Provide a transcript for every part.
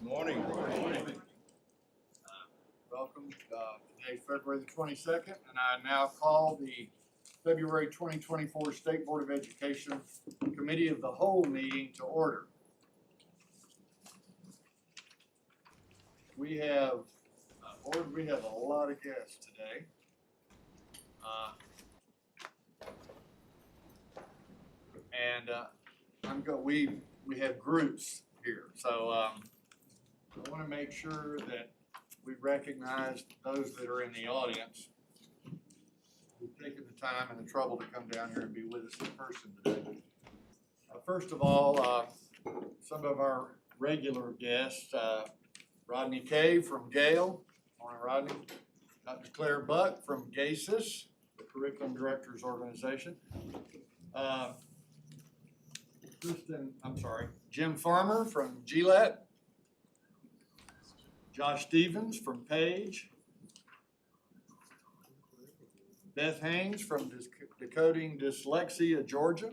Morning. Welcome. Today's February the 22nd, and I now call the February 2024 State Board of Education Committee of the Whole meeting to order. We have, we have a lot of guests today. We have groups here, so I want to make sure that we recognize those that are in the audience who've taken the time and the trouble to come down here and be with us in person today. First of all, some of our regular guests, Rodney Kay from Gale. Morning, Rodney. Dr. Claire Buck from GASIS, the Curriculum Directors Organization. Jim Farmer from GLET. Josh Stevens from Page. Beth Haynes from Decoding Dyslexia, Georgia.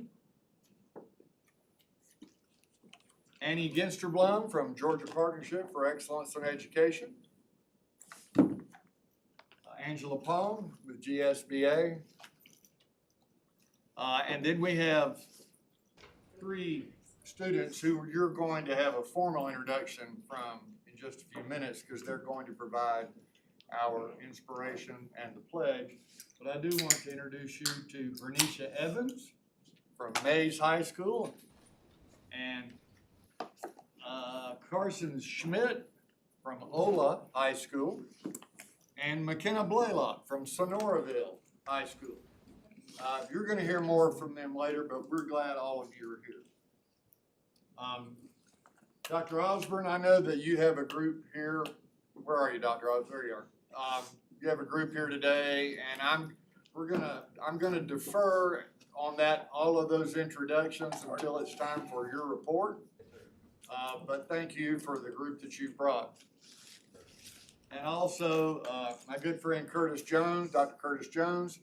Annie Ginsterblum from Georgia Partnership for Excellence in Education. Angela Palm with GSBA. And then we have three students who you're going to have a formal introduction from in just a few minutes because they're going to provide our inspiration and the pledge. But I do want to introduce you to Bernicia Evans from Mays High School and Carson Schmidt from Ola High School and McKenna Blaylock from Sonoraville High School. You're going to hear more from them later, but we're glad all of you are here. Dr. Osborne, I know that you have a group here. Where are you, Dr. Osborne? There you are. You have a group here today, and I'm gonna defer on that, all of those introductions until it's time for your report. But thank you for the group that you brought. And also, my good friend Curtis Jones, Dr. Curtis Jones,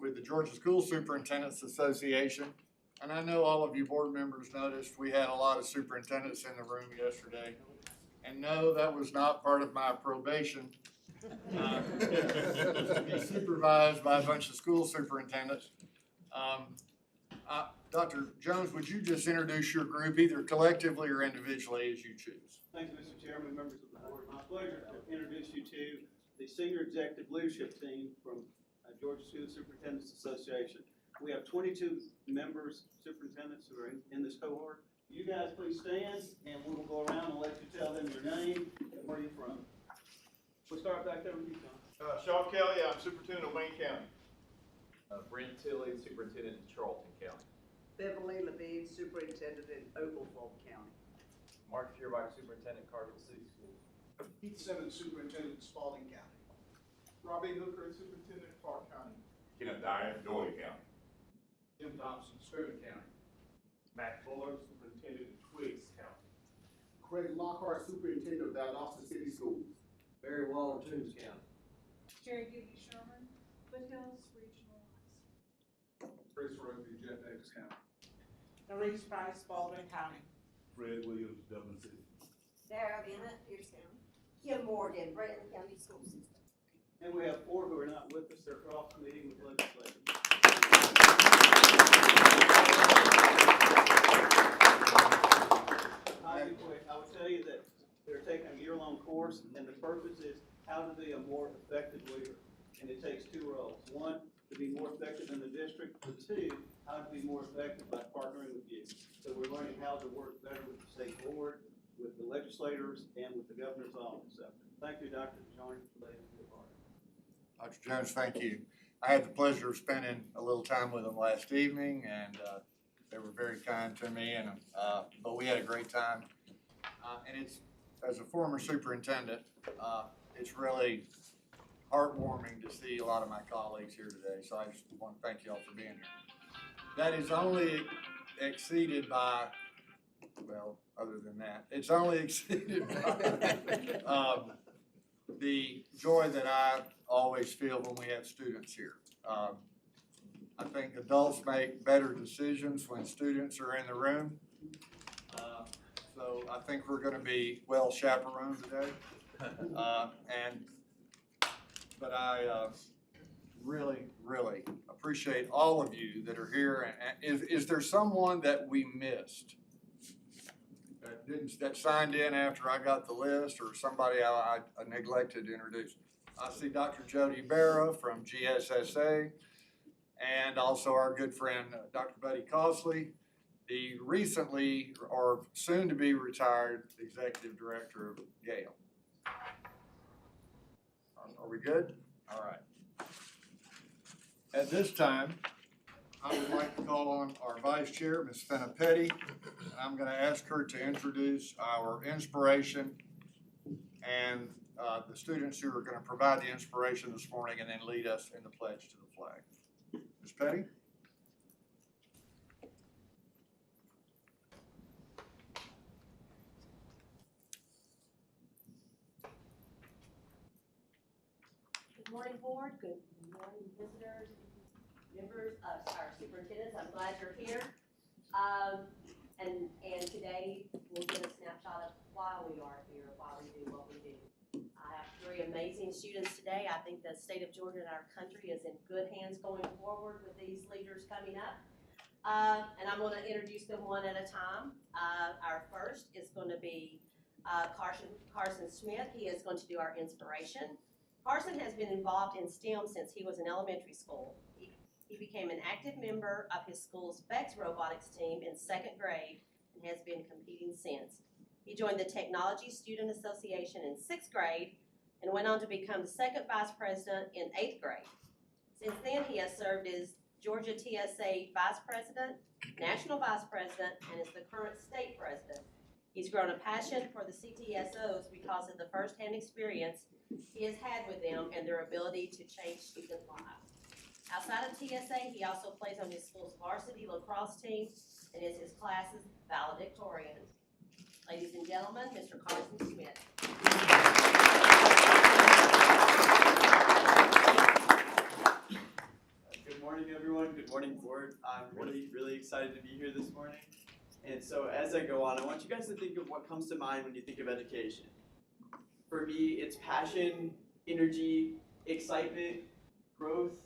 with the Georgia School Superintendents Association. And I know all of you board members noticed we had a lot of superintendents in the room yesterday. And no, that was not part of my probation. To be supervised by a bunch of school superintendents. Dr. Jones, would you just introduce your group either collectively or individually as you choose? Thank you, Mr. Chairman, members of the board. My pleasure to introduce you to the Senior Executive Leadership Team from Georgia School Superintendents Association. We have 22 members, superintendents who are in this cohort. You guys please stand and we will go around and let you tell them your name and where you're from. We'll start back there with you, John. Sean Kelly, I'm Superintendent of Wayne County. Brent Tilley, Superintendent in Charlton County. Beverly Levine, Superintendent in Oglethorpe County. Mark Feuerbach, Superintendent, Carville City Schools. Keith Simmons, Superintendent, Spalding County. Robbie Hooker, Superintendent, Clark County. Kenneth Dyer, Doyle County. Tim Thompson, Stewart County. Matt Fuller, Superintendent, Twiggs County. Craig Lockhart, Superintendent of Valdosta City Schools. Barry Waller, Toombs County. Jerry Gibby Sherman, Foothills Regional High School. Chris Roseby, Jeff Davis County. Elise Price, Baldwin County. Fred Williams, Dublin City. Sarah Bennett, Pierce County. Kim Morgan, Brantley County School System. And we have 4 who are not with us. They're off the meeting with legislators. I would tell you that they're taking a year-long course, and the purpose is how to be a more effective leader. And it takes 2 roles. 1, to be more effective in the district, but 2, how to be more effective by partnering with you. So we're learning how to work better with the state board, with the legislators, and with the governor's office. So thank you, Dr. Jones, for letting me be a part of it. Dr. Jones, thank you. I had the pleasure of spending a little time with them last evening, and they were very kind to me, and but we had a great time. And it's, as a former superintendent, it's really heartwarming to see a lot of my colleagues here today. So I just want to thank you all for being here. That is only exceeded by, well, other than that, it's only exceeded by the joy that I always feel when we have students here. I think adults make better decisions when students are in the room. So I think we're gonna be well chaperoned today. But I really appreciate all of you that are here. And is there someone that we missed? That signed in after I got the list, or somebody I neglected to introduce? I see Dr. Jody Barra from GSSA, and also our good friend, Dr. Buddy Cosley, the recently or soon to be retired Executive Director of Gale. Are we good? All right. At this time, I would like to call on our Vice Chair, Ms. Fenna Petty, and I'm gonna ask her to introduce our inspiration and the students who are gonna provide the inspiration this morning and then lead us in the pledge to the flag. Ms. Petty? Good morning, board. Good morning, visitors, members of our superintendents. I'm glad you're here. And today we'll get a snapshot of why we are here, why we do what we do. I have 3 amazing students today. I think the state of Georgia and our country is in good hands going forward with these leaders coming up. And I'm going to introduce them one at a time. Our first is going to be Carson Smith. He is going to do our inspiration. Carson has been involved in STEM since he was in elementary school. He became an active member of his school's BEX robotics team in 2nd grade and has been competing since. He joined the Technology Student Association in 6th grade and went on to become the 2nd vice president in 8th grade. Since then, he has served as Georgia TSA vice president, national vice president, and is the current state president. He's grown a passion for the CTSOs because of the firsthand experience he has had with them and their ability to change student lives. Outside of TSA, he also plays on his school's varsity lacrosse team and is his class's valedictorian. Ladies and gentlemen, Mr. Carson Smith. Good morning, everyone. Good morning, board. I'm really excited to be here this morning. And so as I go on, I want you guys to think of what comes to mind when you think of education. For me, it's passion, energy, excitement, growth,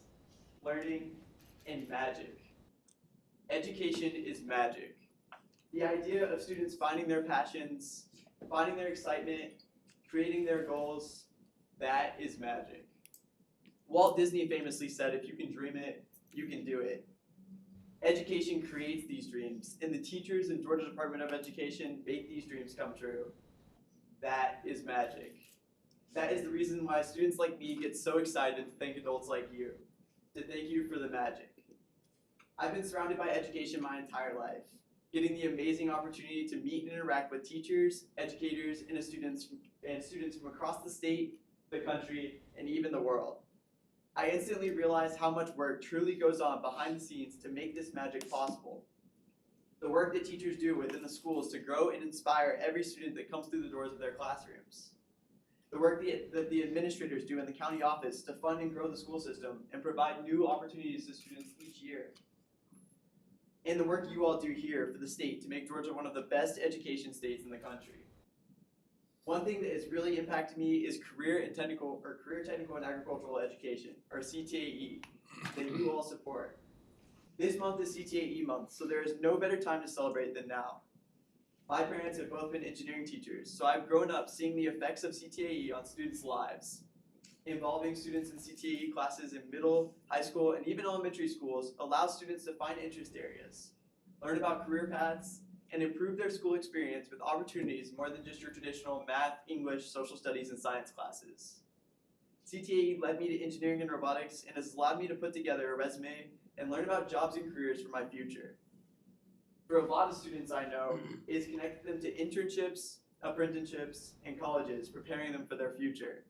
learning, and magic. Education is magic. The idea of students finding their passions, finding their excitement, creating their goals, that is magic. Walt Disney famously said, if you can dream it, you can do it. Education creates these dreams, and the teachers in Georgia Department of Education make these dreams come true. That is magic. That is the reason why students like me get so excited to thank adults like you, to thank you for the magic. I've been surrounded by education my entire life, getting the amazing opportunity to meet and interact with teachers, educators, and students from across the state, the country, and even the world. I instantly realized how much work truly goes on behind the scenes to make this magic possible. The work that teachers do within the schools to grow and inspire every student that comes through the doors of their classrooms. The work that the administrators do in the county office to fund and grow the school system and provide new opportunities to students each year. And the work you all do here for the state to make Georgia one of the best education states in the country. One thing that has really impacted me is career technical and agricultural education, or CTAE, that you all support. This month is CTAE month, so there is no better time to celebrate than now. My parents have both been engineering teachers, so I've grown up seeing the effects of CTAE on students' lives. Involving students in CTAE classes in middle, high school, and even elementary schools allows students to find interest areas, learn about career paths, and improve their school experience with opportunities more than just your traditional math, English, social studies, and science classes. CTAE led me to engineering and robotics and has allowed me to put together a resume and learn about jobs and careers for my future. For a lot of students I know, it has connected them to internships, apprenticeships, and colleges, preparing them for their future.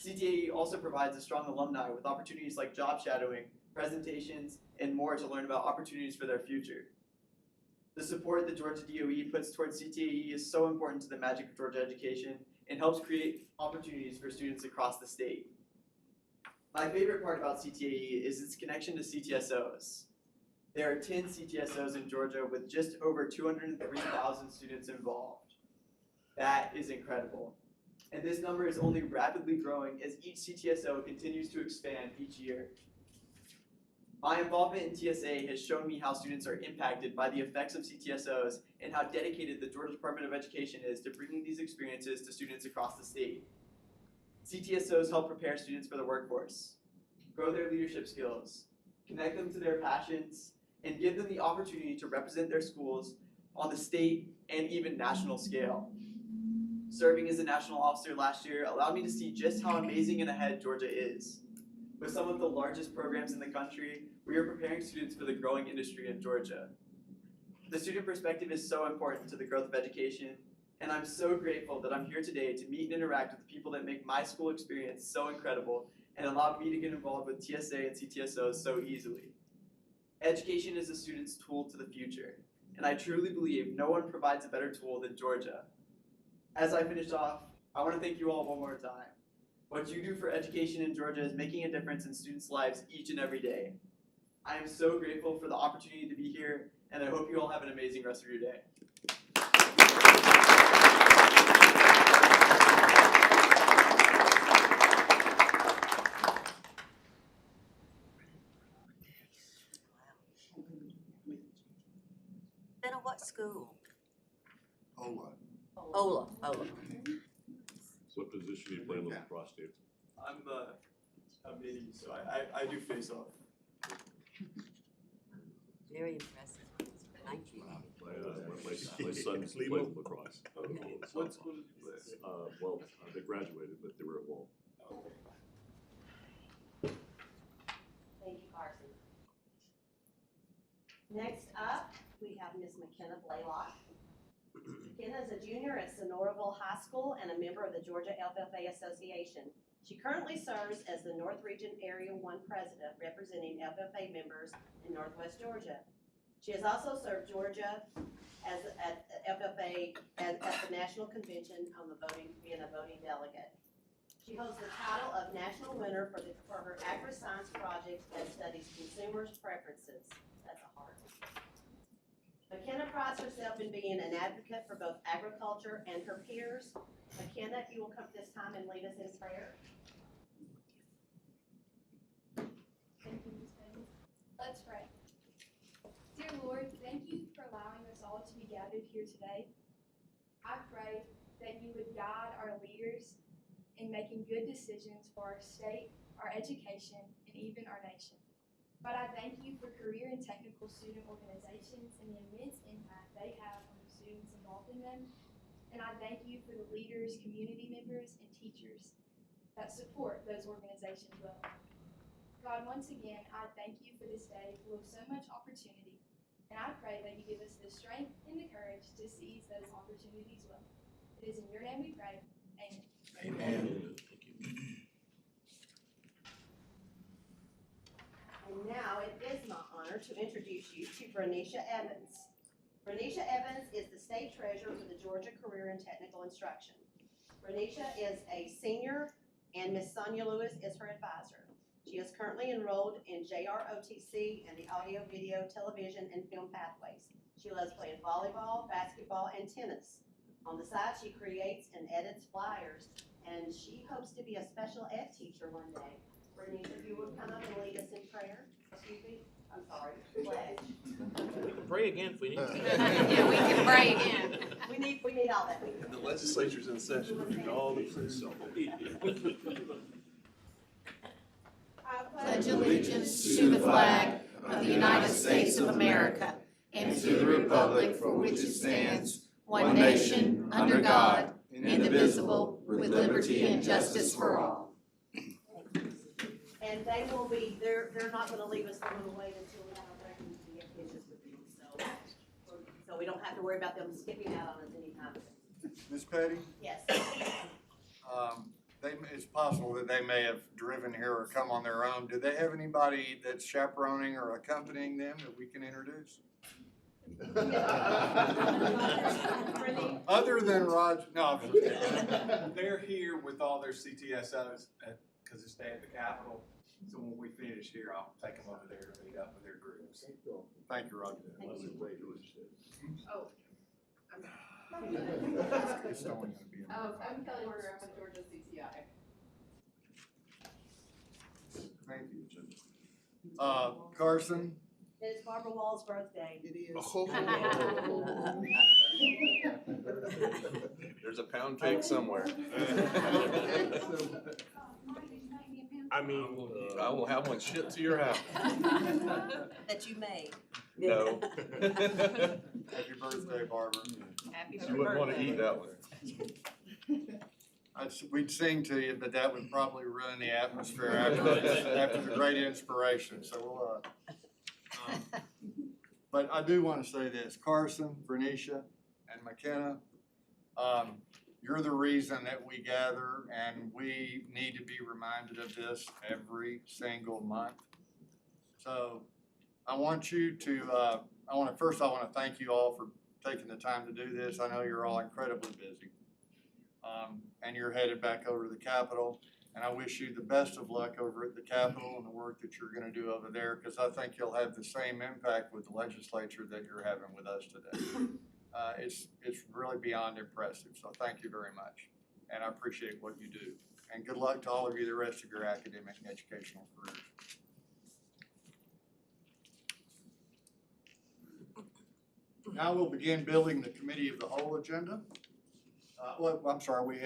CTAE also provides a strong alumni with opportunities like job shadowing, presentations, and more to learn about opportunities for their future. The support that Georgia DOE puts towards CTAE is so important to the magic of Georgia education and helps create opportunities for students across the state. My favorite part about CTAE is its connection to CTSOs. There are 10 CTSOs in Georgia with just over 203,000 students involved. That is incredible. And this number is only rapidly growing as each CTSO continues to expand each year. My involvement in TSA has shown me how students are impacted by the effects of CTSOs and how dedicated the Georgia Department of Education is to bringing these experiences to students across the state. CTSOs help prepare students for the workforce, grow their leadership skills, connect them to their passions, and give them the opportunity to represent their schools on the state and even national scale. Serving as a national officer last year allowed me to see just how amazing and ahead Georgia is. With some of the largest programs in the country, we are preparing students for the growing industry in Georgia. The student perspective is so important to the growth of education, and I'm so grateful that I'm here today to meet and interact with the people that make my school experience so incredible and allow me to get involved with TSA and CTSOs so easily. Education is a student's tool to the future, and I truly believe no one provides a better tool than Georgia. As I finish off, I want to thank you all one more time. What you do for education in Georgia is making a difference in students' lives each and every day. I am so grateful for the opportunity to be here, and I hope you all have an amazing rest of your day. Then at what school? Ola. Ola. What position do you play in lacrosse, Dave? I'm a midi, so I do face off. Very impressive. Thank you. My son played lacrosse. What school did you play? Well, they graduated, but they were at Wall. Thank you, Carson. Next up, we have Ms. McKenna Blaylock. McKenna is a junior at Sonoraville High School and a member of the Georgia LFFA Association. She currently serves as the North Region Area 1 President, representing FFA members in Northwest Georgia. She has also served Georgia as at FFA at the National Convention on the voting, being a voting delegate. She holds the title of National Winner for her agri-science project that studies consumers' preferences. That's a hard one. McKenna prides herself in being an advocate for both agriculture and her peers. McKenna, if you will come this time and lead us in prayer. Thank you, Ms. Penny. Let's pray. Dear Lord, thank you for allowing us all to be gathered here today. I pray that you would guide our leaders in making good decisions for our state, our education, and even our nation. But I thank you for career and technical student organizations and the immense impact they have on the students involved in them. And I thank you for the leaders, community members, and teachers that support those organizations well. God, once again, I thank you for this day full of so much opportunity. And I pray that you give us the strength and the courage to seize those opportunities well. It is in your name we pray. Amen. Amen. And now it is my honor to introduce you to Bernicia Evans. Bernicia Evans is the state treasurer for the Georgia Career and Technical Instruction. Bernicia is a senior and Miss Sonia Lewis is her advisor. She is currently enrolled in JROTC and the audio, video, television, and film pathways. She loves playing volleyball, basketball, and tennis. On the side, she creates and edits flyers, and she hopes to be a special ed teacher one day. Bernicia, if you would come up and lead us in prayer. Excuse me? I'm sorry, pledge. Pray again if we need to. Yeah, we can pray again. We need all that. The legislature's in session, we need all the press. I pledge allegiance to the flag of the United States of America and to the republic for which it stands, one nation, under God, indivisible, with liberty and justice for all. And they will be, they're not gonna leave us alone away until we have our recognition with them, so we don't have to worry about them skipping out on us anytime soon. Ms. Petty, Yes. it's possible that they may have driven here or come on their own. Do they have anybody that's chaperoning or accompanying them that we can introduce? Other than Raj, no, I'm just kidding. They're here with all their CTSOs because it's day at the Capitol. So when we finish here, I'll take them over there to meet up with their groups. Thank you, Roger. Oh. It's only gonna be. I'm Kelly Horner, I'm with Georgia CCI. Thank you. Carson? It's Barbara Wall's birthday. It is. There's a pound cake somewhere. I mean, I will have one shipped to your house. That you made. No. Happy birthday, Barbara. Happy You wouldn't want to eat that one. We'd sing to you, but that would probably ruin the atmosphere after the great inspiration, so we'll, but I do wanna say this, Carson, Bernicia, and McKenna, you're the reason that we gather, and we need to be reminded of this every single month. So, I want you to, I wanna thank you all for taking the time to do this. I know you're all incredibly busy. And you're headed back over to the Capitol, and I wish you the best of luck over at the Capitol and the work that you're gonna do over there, because I think you'll have the same impact with the legislature that you're having with us today. It's really beyond impressive, so thank you very much, and I appreciate what you do. And good luck to all of you the rest of your academic and educational careers. Now we'll begin building the committee of the whole agenda. Well, I'm sorry, we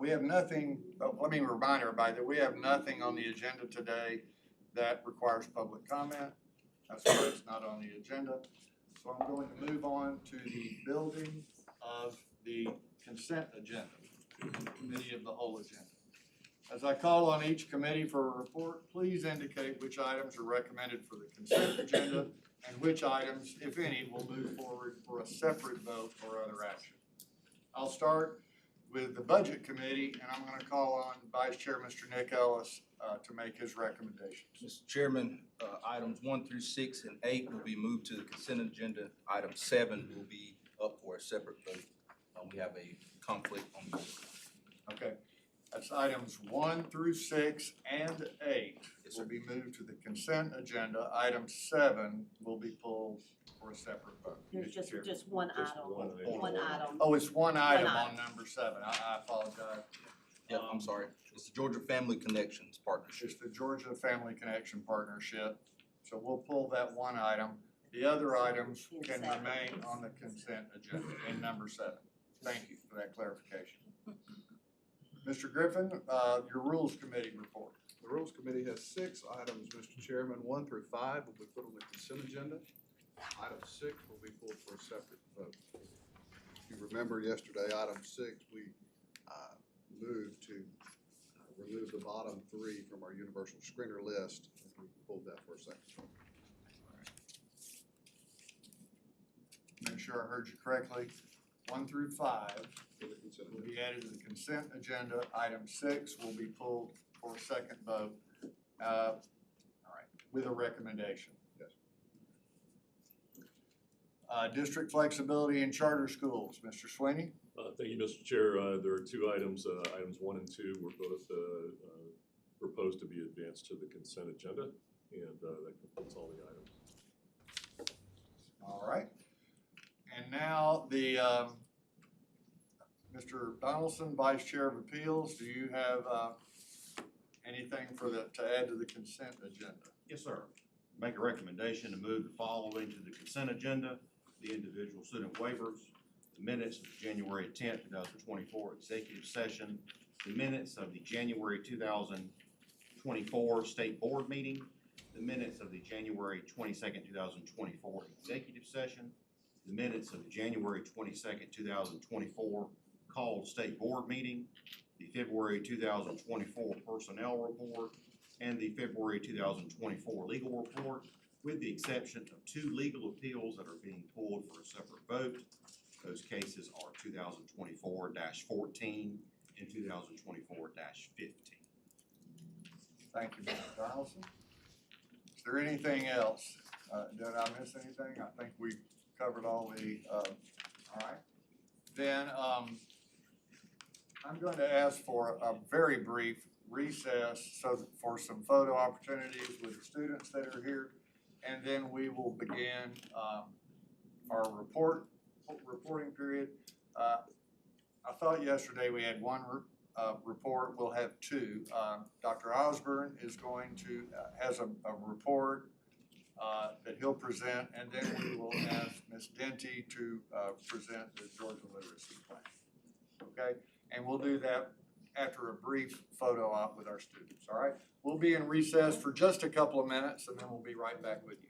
have nothing, let me remind everybody that we have nothing on the agenda today that requires public comment. That's why it's not on the agenda. So I'm going to move on to the building of the consent agenda, committee of the whole agenda. As I call on each committee for a report, please indicate which items are recommended for the consent agenda and which items, if any, will move forward for a separate vote or other action. I'll start with the Budget Committee, and I'm gonna call on Vice Chair Mr. Nick Ellis to make his recommendations. Mr. Chairman, items 1 through 6 and 8 will be moved to the consent agenda. Item 7 will be up for a separate vote. We have a conflict on the. Okay, that's items 1 through 6 and 8 Yes, sir. will be moved to the consent agenda. Item 7 will be pulled for a separate vote. There's Mr. Chair. just one Just item, one one item. Oh, it's one item One on item. number 7. I apologize. Yep, I'm sorry. It's the Georgia Family Connections Partnership. It's the Georgia Family Connection Partnership. So we'll pull that one item. The other items can remain on the consent agenda in number 7. Thank you for that clarification. Mr. Griffin, your Rules Committee report. The Rules Committee has 6 items, Mr. Chairman. 1 through 5 will be put on the consent agenda. Item 6 will be pulled for a separate vote. If you remember yesterday, item 6, we moved to remove the bottom 3 from our universal screener list. We pulled that for a second. Make sure I heard you correctly. 1 through 5 For the consent will agenda. be added to the consent agenda. Item 6 will be pulled for a second vote. All right, with a recommendation. Yes. District flexibility in charter schools, Mr. Sweeney. Thank you, Mr. Chair. There are 2 items. Items 1 and 2 were both proposed to be advanced to the consent agenda, and that completes all the items. All right. And now the, Mr. Donaldson, Vice Chair of Appeals, do you have anything to add to the consent agenda? Yes, sir. Make a recommendation to move the following to the consent agenda: the individual student waivers, the minutes of the January 10th, 2024 executive session, the minutes of the January 2024 state board meeting, the minutes of the January 22nd, 2024 executive session, the minutes of the January 22nd, 2024 called state board meeting, the February 2024 personnel report, and the February 2024 legal report, with the exception of 2 legal appeals that are being pulled for a separate vote. Those cases are 2024-14 and 2024-15. Thank you, Mr. Donaldson. Is there anything else? Did I miss anything? I think we covered all the, all right. Then, I'm going to ask for a very brief recess for some photo opportunities with the students that are here. And then we will begin, our reporting period. I thought yesterday we had one report, we'll have two. Dr. Osborne is going to, has a report that he'll present, and then we will ask Ms. Denty to present the Georgia Literacy Plan. Okay, and we'll do that after a brief photo op with our students, all right? We'll be in recess for just a couple of minutes, and then we'll be right back with you.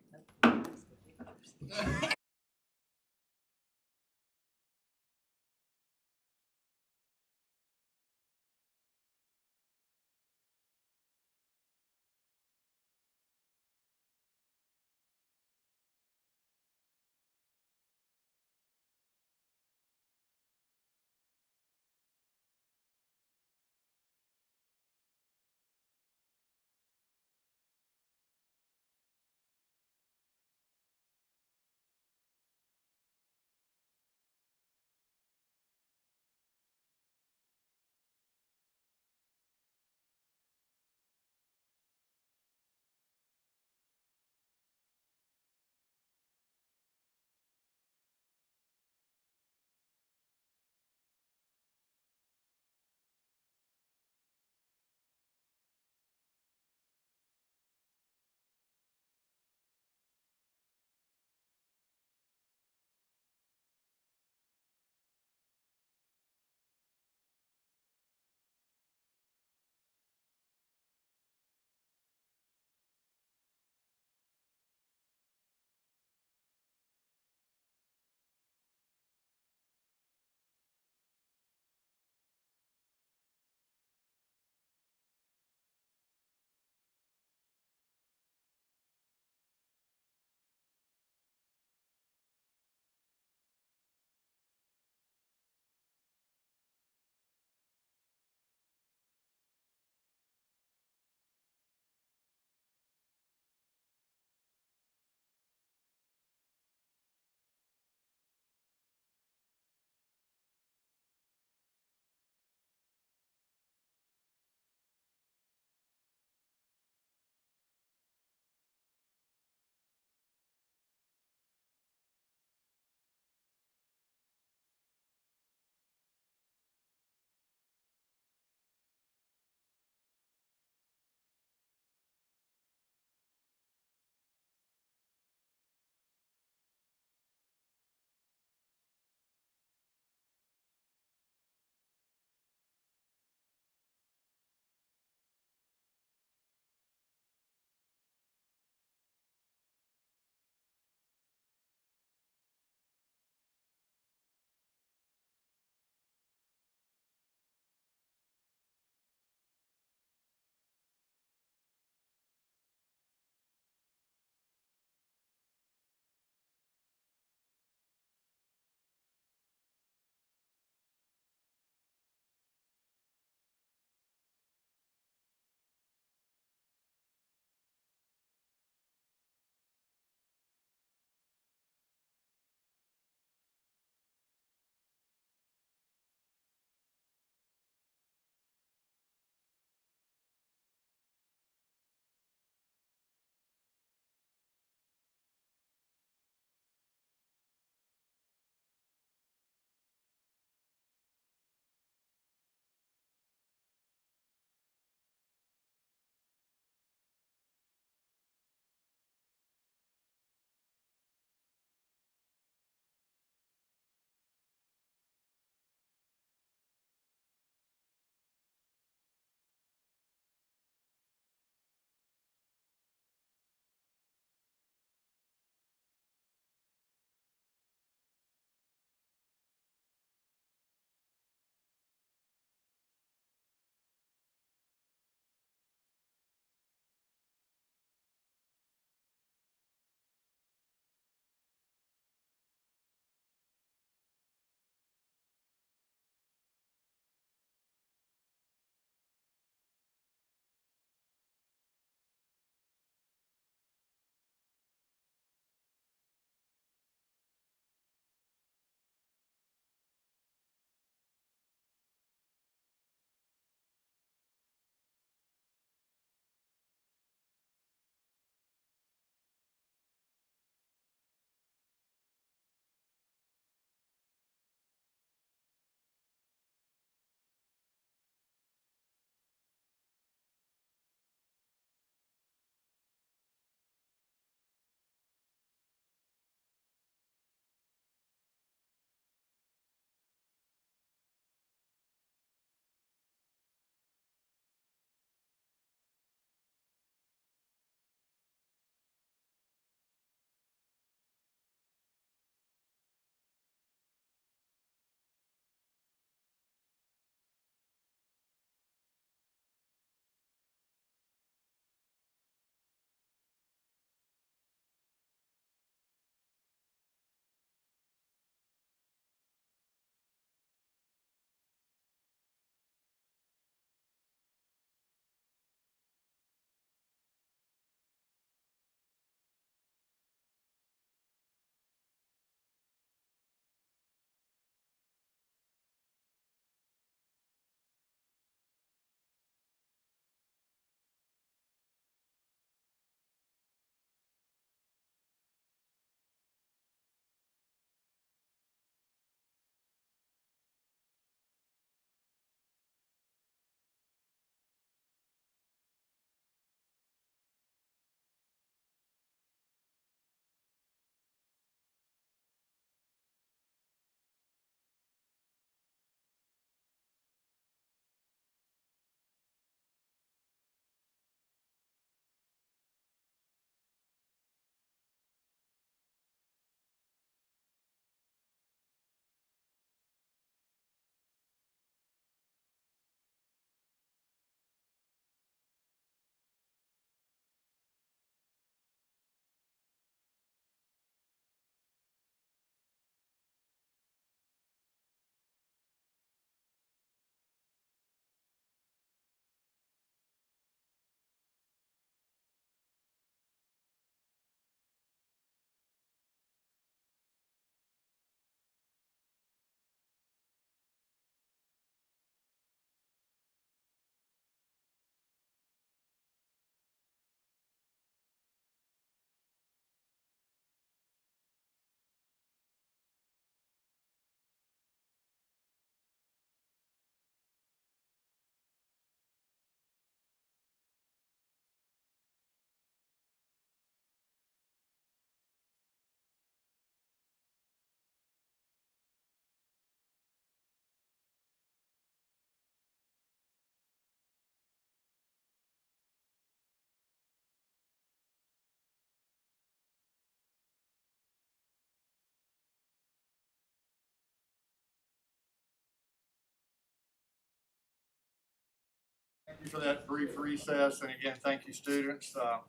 you for that brief recess, and again, thank you, students, for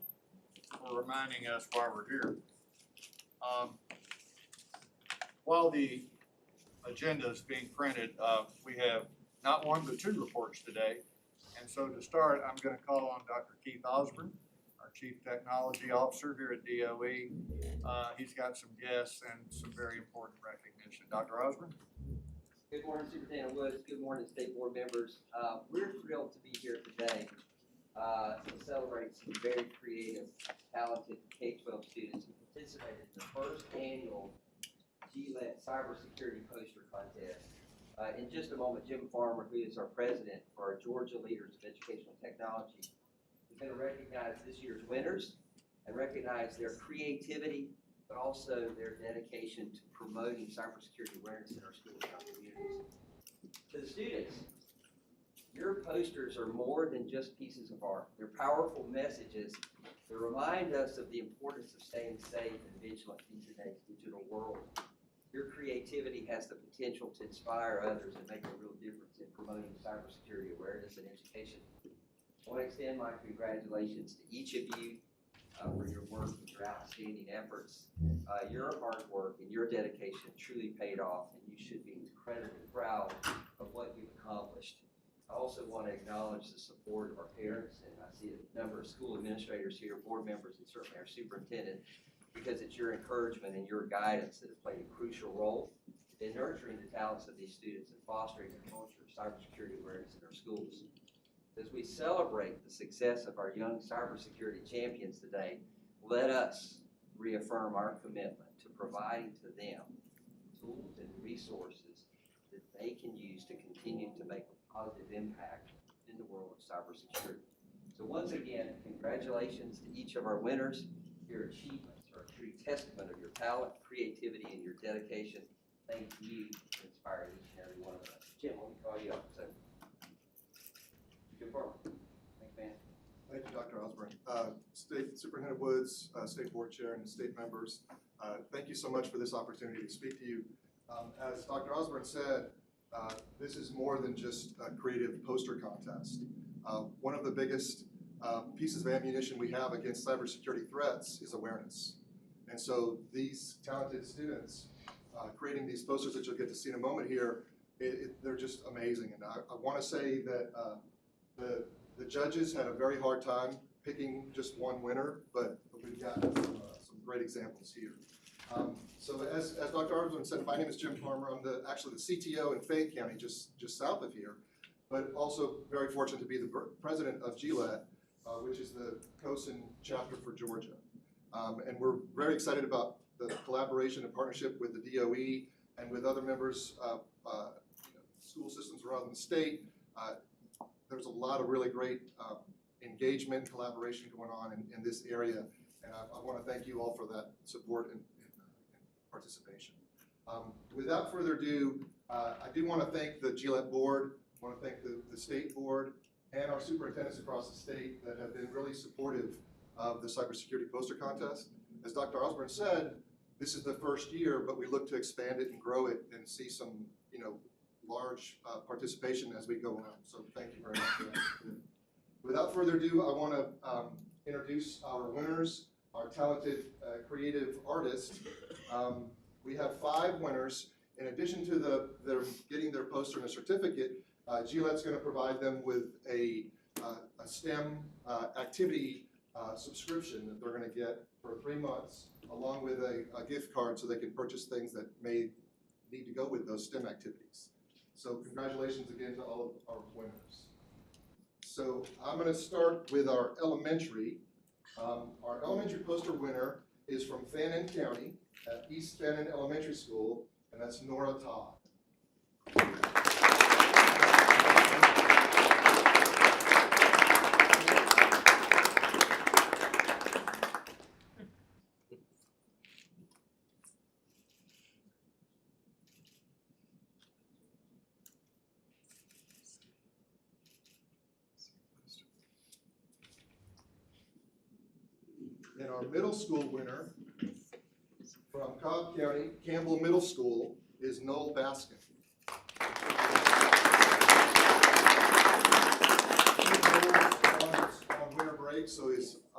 reminding us why we're here. While the agenda is being printed, we have not one but two reports today. And so to start, I'm gonna call on Dr. Keith Osborne, our Chief Technology Officer here at DOE. He's got some guests and some very important recognition. Dr. Osborne? Good morning, Superintendent Woods. Good morning, State Board members. We're thrilled to be here today to celebrate some very creative, talented K-12 students who participated in the first annual GLET Cybersecurity Poster Contest. In just a moment, Jim Farmer, who is our president for our Georgia Leaders of Educational Technology, is going to recognize this year's winners and recognize their creativity, but also their dedication to promoting cybersecurity awareness in our schools and our communities. To the students, your posters are more than just pieces of art. They're powerful messages that remind us of the importance of staying safe and vigilant in today's digital world. Your creativity has the potential to inspire others and make a real difference in promoting cybersecurity awareness and education. I want to extend my congratulations to each of you for your work and your outstanding efforts. Your hard work and your dedication truly paid off, and you should be incredibly proud of what you've accomplished. I also want to acknowledge the support of our parents, and I see a number of school administrators here, board members, and certainly our superintendent, because it's your encouragement and your guidance that have played a crucial role in nurturing the talents of these students and fostering a culture of cybersecurity awareness in our schools. As we celebrate the success of our young cybersecurity champions today, let us reaffirm our commitment to providing to them tools and resources that they can use to continue to make a positive impact in the world of cybersecurity. So once again, congratulations to each of our winners. Your achievements are a true testament of your talent, creativity, and your dedication. Thank you for inspiring each and every one of us. Jim, let me call you up. So, good work. Thanks, man. Thank you, Dr. Osborne. State Superintendent Woods, State Board Chair, and state members, thank you so much for this opportunity to speak to you. As Dr. Osborne said, this is more than just a creative poster contest. One of the biggest pieces of ammunition we have against cybersecurity threats is awareness. And so these talented students creating these posters that you'll get to see in a moment here, they're just amazing. And I want to say that the judges had a very hard time picking just one winner, but we've got some great examples here. So as Dr. Osborne said, my name is Jim Farmer. I'm actually the CTO in Fayette County, just south of here, but also very fortunate to be the president of GLET, which is the COSIN chapter for Georgia. And we're very excited about the collaboration and partnership with the DOE and with other members of school systems around the state. There's a lot of really great engagement and collaboration going on in this area, and I want to thank you all for that support and participation. Without further ado, I do want to thank the GLET board, I want to thank the state board, and our superintendents across the state that have been really supportive of the cybersecurity poster contest. As Dr. Osborne said, this is the first year, but we look to expand it and grow it and see some, large participation as we go on. So thank you very much for that. Without further ado, I want to introduce our winners, our talented creative artists. We have 5 winners. In addition to their getting their poster and a certificate, GLET's going to provide them with a STEM activity subscription that they're going to get for 3 months, along with a gift card so they can purchase things that may need to go with those STEM activities. So congratulations again to all of our winners. So I'm going to start with our elementary. Our elementary poster winner is from Fannin County at East Fannin Elementary School, and that's Nora Todd. And our middle school winner from Cobb County, Campbell Middle School, is Noel Baskin.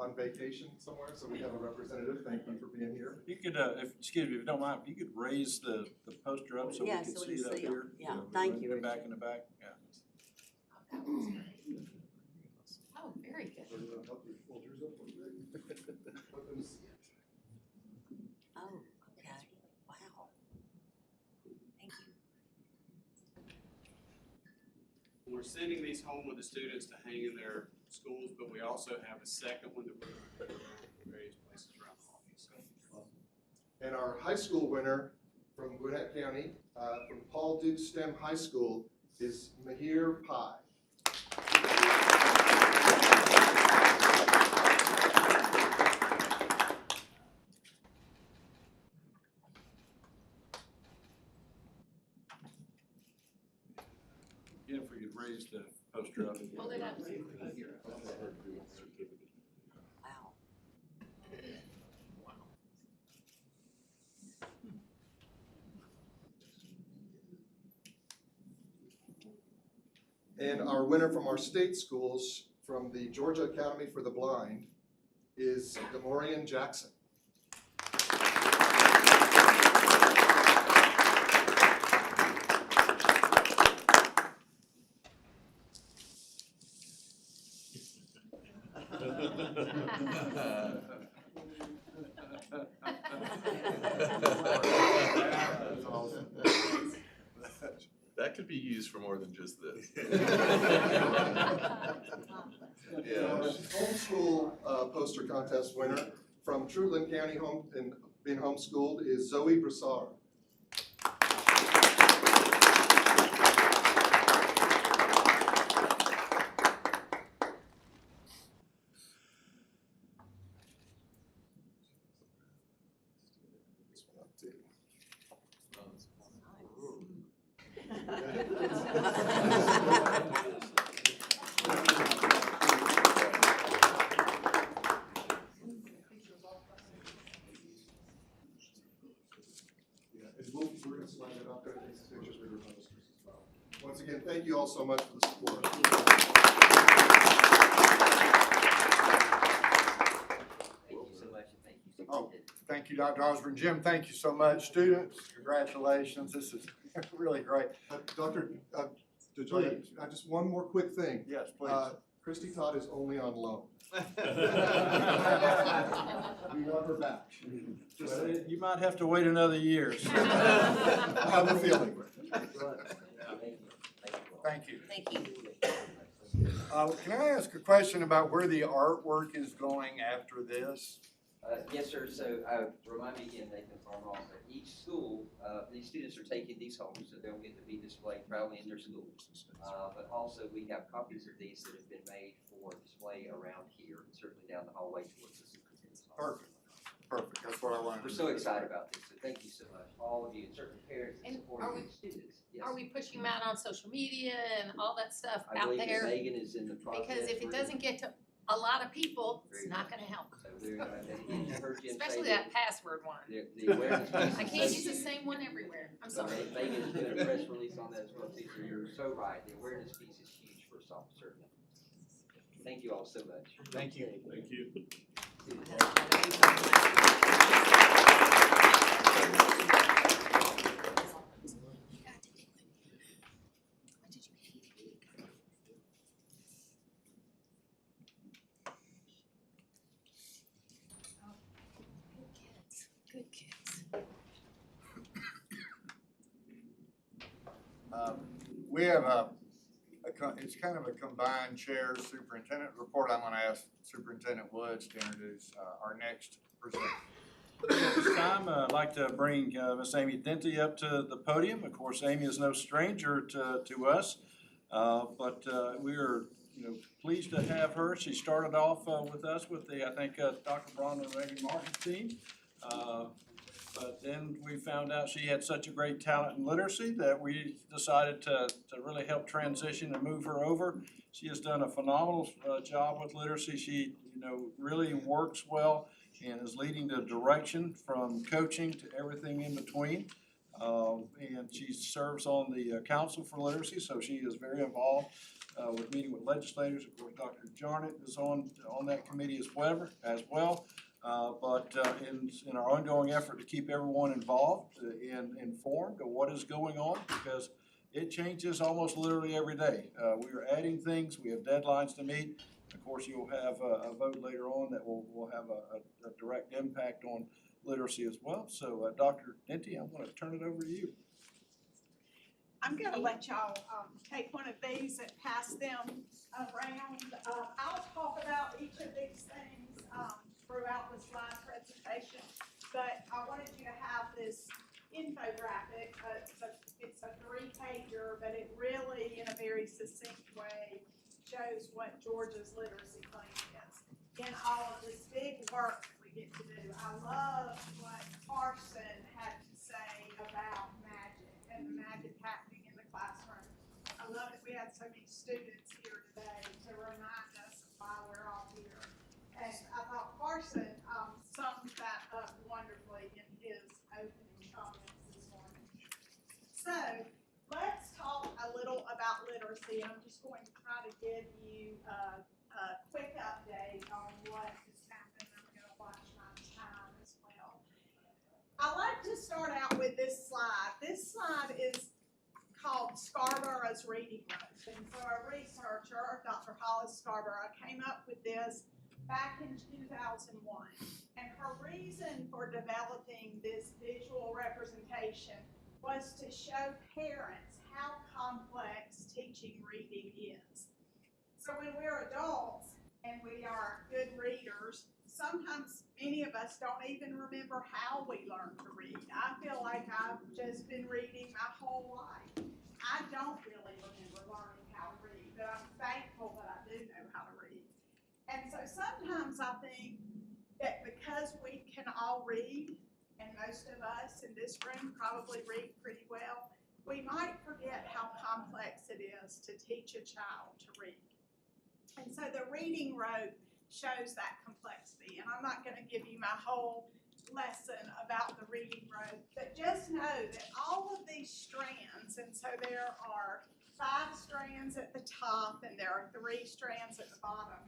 on vacation somewhere, so we have a representative. Thank you for being here. You could, excuse me, if you don't mind, if you could raise the poster up so we Yeah, can so we see it can up see 'em. here. Yeah, thank you, We're back in the back, yeah. Oh, very good. Oh, okay, wow. Thank you. We're sending these home with the students to hang in their schools, but we also have a second one that we're putting in various places around the hall. So. And our high school winner from Gwinnett County, from Paul Duke STEM High School, is Mahir Pai. Again, if we could raise the poster up. Hold it up. Wow. And our winner from our state schools, from the Georgia Academy for the Blind, is Demorian Jackson. That could be used for more than just this. Homeschool poster contest winner from Truitland County being homeschooled is Zoe Broussard. We're going to slide it up there, take some pictures with your posters as well. Once again, thank you all so much for the support. Thank you so much, and thank you. Oh, thank you, Dr. Osborne. Jim, thank you so much. Students, congratulations. This is really great. Dr. Just one more quick thing. Yes, please. Christy Todd is only on loan. We want her back. Just saying. You might have to wait another year. I have a feeling. Thank you. Thank you. Can I ask a question about where the artwork is going after this? Yes, sir. So remind me again, Nathan Farmall, that each school, these students are taking these home, so they'll get to be displayed probably in their schools. But also we have copies of these that have been made for display around here, and certainly down the hallway towards the superintendent's office. Perfect. That's what I wanted. We're so excited about this, so thank you so much, all of you, and certainly parents and And supporting the students. Yes. Are we pushing them out on social media and all that stuff I out believe that there? Megan is in the process. Because if it doesn't get to a lot of people, it's not gonna help. So we're gonna, and you heard Jim say Especially that that password one. the awareness piece I is can't so use the huge. same one everywhere. I'm So sorry. Megan is doing a press release on that as well, too, so you're so right, the awareness piece is huge for us all, certainly. Thank you all so much. Thank you. Thank you. Good kids. We have it's kind of a combined chair superintendent report. I'm going to ask Superintendent Woods to introduce our next presenter. At this time, I'd like to bring Miss Amy Denty up to the podium. Of course, Amy is no stranger to us, but we are pleased to have her. She started off with us with the, I think, Dr. Braun and Megan Martin's team. But then we found out she had such a great talent in literacy that we decided to really help transition and move her over. She has done a phenomenal job with literacy. She, really works well and is leading the direction from coaching to everything in between. And she serves on the Council for Literacy, so she is very involved with meeting with legislators. Of course, Dr. Jarnett is on that committee as well. But in our ongoing effort to keep everyone involved and informed of what is going on, because it changes almost literally every day. We are adding things, we have deadlines to meet. Of course, you'll have a vote later on that will have a direct impact on literacy as well. So Dr. Dinty, I want to turn it over to you. I'm gonna let y'all, take one of these and pass them around. I'll talk about each of these things, throughout the slide presentation, but I wanted you to have this infographic. It's a 3-pager, but it really, in a very succinct way, shows what Georgia's literacy plan is in all of this big work we get to do. I love what Carson had to say about magic and the magic happening in the classroom. I love that we had so many students here today to remind us of why we're all here. And I thought Carson summed that up wonderfully in his opening comments this morning. So let's talk a little about literacy. I'm just going to try to give you a quick update on what has happened. I'm going to watch my time as well. I like to start out with this slide. This slide is called Scarborough's Reading Road. And so a researcher, Dr. Hollis Scarborough, came up with this back in 2001. And her reason for developing this visual representation was to show parents how complex teaching reading is. So when we're adults and we are good readers, sometimes many of us don't even remember how we learned to read. I feel like I've just been reading my whole life. I don't really remember learning how to read, but I'm thankful that I do know how to read. And so sometimes I think that because we can all read, and most of us in this room probably read pretty well, we might forget how complex it is to teach a child to read. And so the Reading Road shows that complexity. And I'm not going to give you my whole lesson about the Reading Road, but just know that all of these strands, and so there are 5 strands at the top and there are 3 strands at the bottom.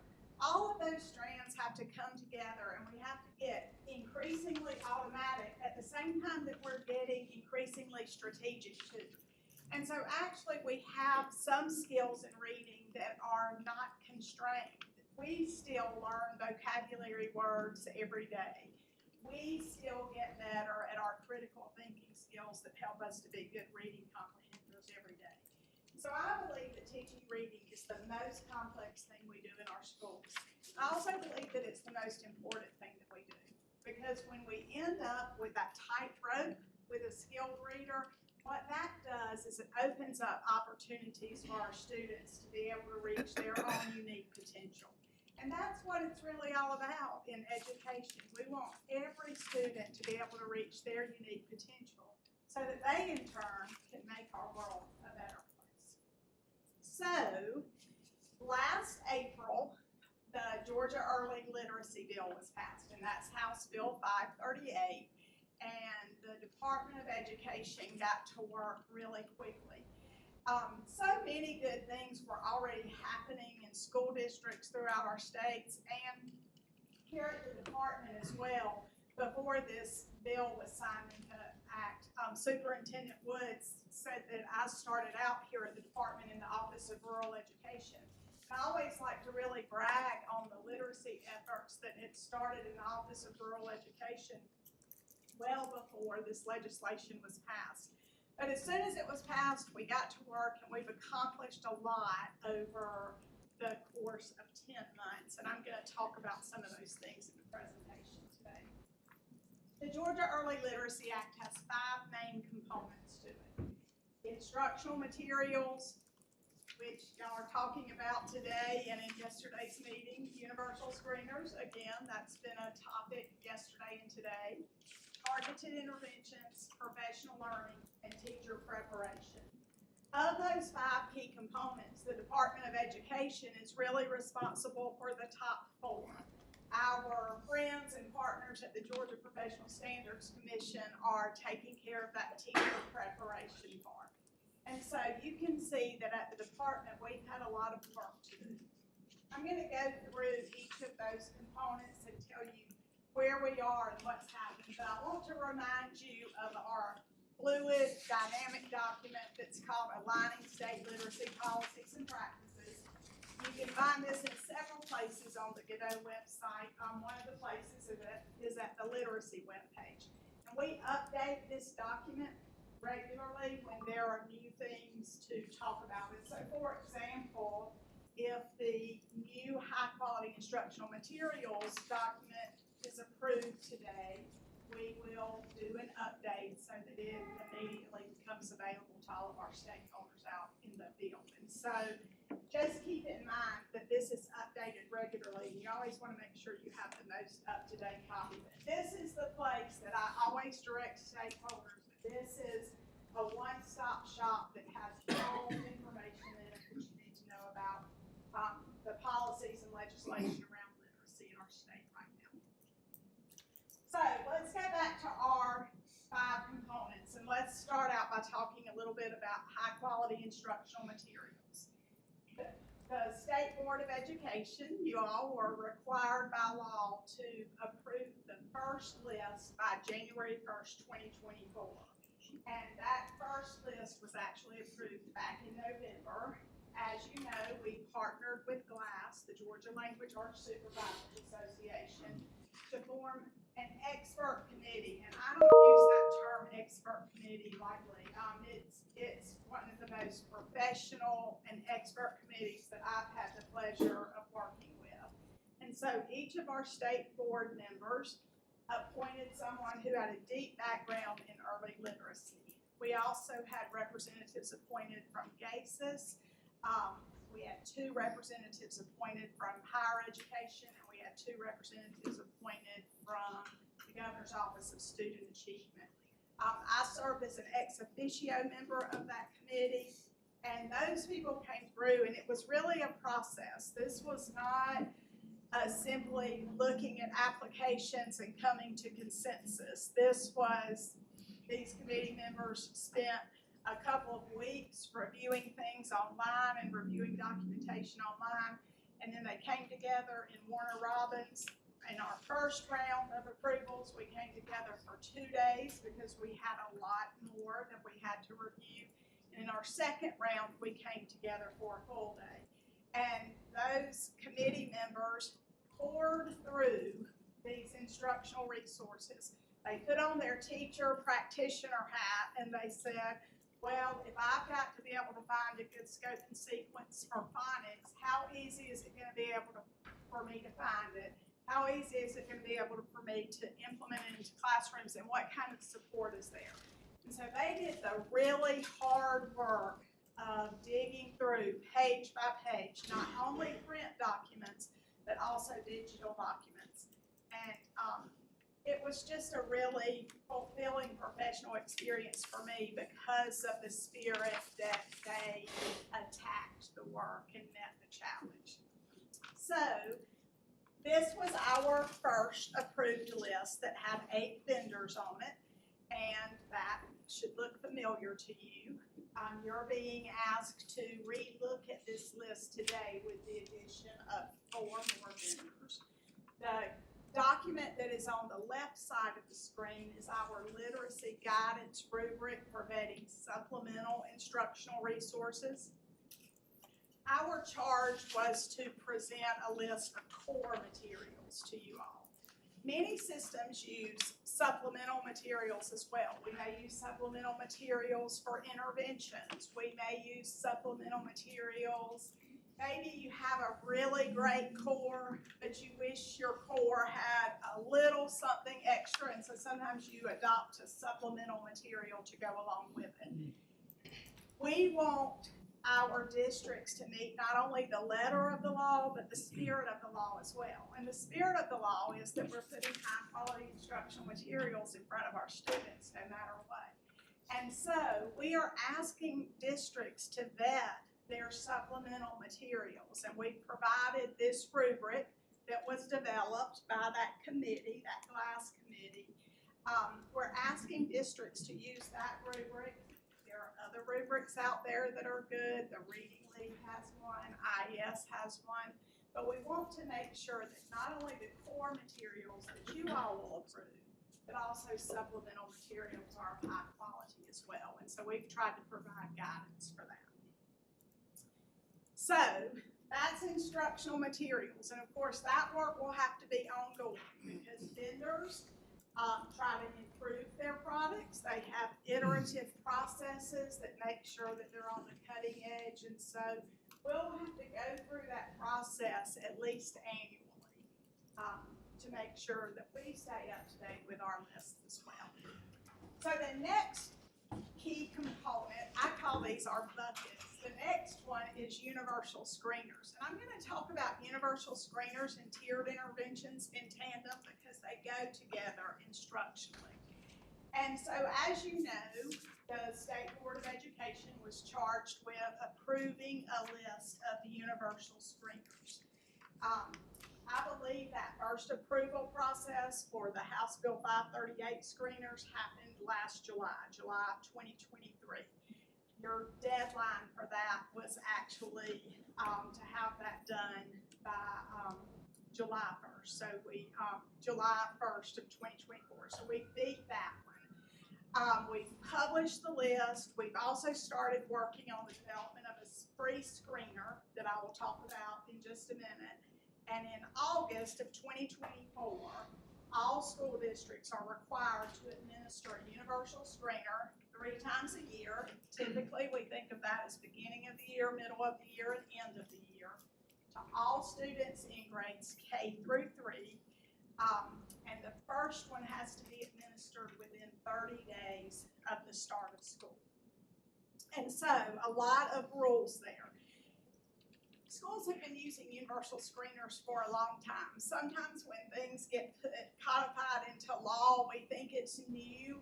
All of those strands have to come together, and we have to get increasingly automatic at the same time that we're getting increasingly strategic too. And so actually we have some skills in reading that are not constrained. We still learn vocabulary words every day. We still get better at our critical thinking skills that help us to be good reading comprehenders every day. So I believe that teaching reading is the most complex thing we do in our schools. I also believe that it's the most important thing that we do, because when we end up with that tightrope with a skilled reader, what that does is it opens up opportunities for our students to be able to reach their own unique potential. And that's what it's really all about in education. We want every student to be able to reach their unique potential so that they in turn can make our world a better place. So, last April, the Georgia Early Literacy Bill was passed, and that's House Bill 538, and the Department of Education got to work really quickly. So many good things were already happening in school districts throughout our states and here at the department as well before this bill was signed into act. Superintendent Woods said that I started out here at the department in the Office of Rural Education. I always like to really brag on the literacy efforts that had started in the Office of Rural Education well before this legislation was passed. But as soon as it was passed, we got to work and we've accomplished a lot over the course of 10 months. And I'm going to talk about some of those things in the presentation today. The Georgia Early Literacy Act has 5 main components to it. Instructional materials, which y'all are talking about today and in yesterday's meeting. Universal screeners, again, that's been a topic yesterday and today. Targeted interventions, professional learning, and teacher preparation. Of those 5 key components, the Department of Education is really responsible for the top 4. Our friends and partners at the Georgia Professional Standards Commission are taking care of that teacher preparation part. And so you can see that at the department, we've had a lot of work to do. I'm gonna go through each of those components and tell you where we are and what's happening. But I want to remind you of our fluid, dynamic document that's called Aligning State Literacy Policies and Practices. You can find this in several places on the Godot website. One of the places is at the literacy webpage. And we update this document regularly when there are new things to talk about. And so, for example, if the new high-quality instructional materials document is approved today, we will do an update so that it immediately becomes available to all of our stakeholders out in the field. And so just keep in mind that this is updated regularly, and you always want to make sure you have the most up-to-date copy. This is the place that I always direct stakeholders. This is a one-stop shop that has all information in it that you need to know about the policies and legislation around literacy in our state right now. So let's go back to our 5 components, and let's start out by talking a little bit about high-quality instructional materials. The State Board of Education, you all were required by law to approve the first list by January 1st, 2024. And that first list was actually approved back in November. As you know, we partnered with GLASS, the Georgia Language Arts Supervisors Association, to form an expert committee. And I don't use that term expert committee lightly. It's one of the most professional and expert committees that I've had the pleasure of working with. And so each of our state board members appointed someone who had a deep background in early literacy. We also had representatives appointed from GASIS. We had 2 representatives appointed from higher education, and we had 2 representatives appointed from the Governor's Office of Student Achievement. I served as an ex officio member of that committee, and those people came through, and it was really a process. This was not simply looking at applications and coming to consensus. These committee members spent a couple of weeks reviewing things online and reviewing documentation online, and then they came together in Warner Robins. In our first round of approvals, we came together for 2 days because we had a lot more that we had to review. And in our second round, we came together for a full day. And those committee members poured through these instructional resources. They put on their teacher practitioner hat and they said, well, if I've got to be able to find a good scope and sequence for phonics, how easy is it going to be for me to find it? How easy is it going to be for me to implement it into classrooms, and what kind of support is there? And so they did the really hard work of digging through page by page, not only print documents, but also digital documents. And it was just a really fulfilling professional experience for me because of the spirit that they attacked the work and met the challenge. So this was our first approved list that had 8 vendors on it, and that should look familiar to you. You're being asked to re-look at this list today with the addition of 4 more vendors. The document that is on the left side of the screen is our literacy guidance rubric for vetting supplemental instructional resources. Our charge was to present a list of core materials to you all. Many systems use supplemental materials as well. We may use supplemental materials for interventions. We may use supplemental materials. Maybe you have a really great core, but you wish your core had a little something extra, and so sometimes you adopt a supplemental material to go along with it. We want our districts to meet not only the letter of the law, but the spirit of the law as well. And the spirit of the law is that we're putting high quality instructional materials in front of our students no matter what. And so we are asking districts to vet their supplemental materials. And we provided this rubric that was developed by that committee, that GLASS committee. We're asking districts to use that rubric. There are other rubrics out there that are good. The Reading League has one, IES has one. But we want to make sure that not only the core materials that you all will approve, but also supplemental materials are of high quality as well. And so we've tried to provide guidance for that. So that's instructional materials. And of course, that work will have to be ongoing because vendors try to improve their products. They have iterative processes that make sure that they're on the cutting edge. And so we'll have to go through that process at least annually to make sure that we stay up to date with our list as well. So the next key component, I call these our buckets. The next one is universal screeners. And I'm going to talk about universal screeners and tiered interventions in tandem because they go together instructionally. And so as you know, the State Board of Education was charged with approving a list of the universal screeners. I believe that first approval process for the House Bill 538 screeners happened last July of 2023. Your deadline for that was actually to have that done by July 1st. So July 1st of 2024. So we beat that one. We've published the list. We've also started working on the development of a free screener that I will talk about in just a minute. And in August of 2024, all school districts are required to administer a universal screener 3 times a year. Typically, we think of that as beginning of the year, middle of the year, and end of the year to all students in grades K through 3. And the first one has to be administered within 30 days of the start of school. And so a lot of rules there. Schools have been using universal screeners for a long time. Sometimes when things get codified into law, we think it's new.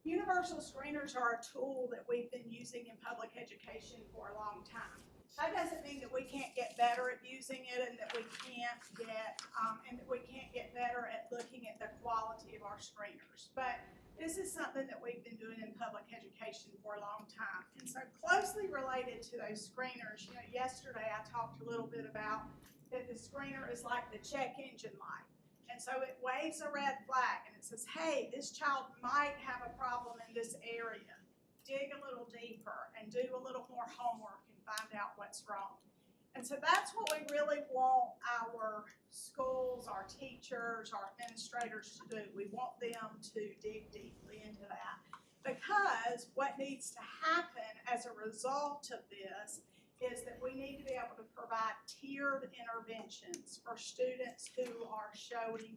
Universal screeners are a tool that we've been using in public education for a long time. That doesn't mean that we can't get better at using it and that we can't get better at looking at the quality of our screeners. But this is something that we've been doing in public education for a long time. And so closely related to those screeners, you know, yesterday I talked a little bit about that the screener is like the check engine light. And so it waves a red flag and it says, hey, this child might have a problem in this area. Dig a little deeper and do a little more homework and find out what's wrong. And so that's what we really want our schools, our teachers, our administrators to do. We want them to dig deeply into that. Because what needs to happen as a result of this is that we need to be able to provide tiered interventions for students who are showing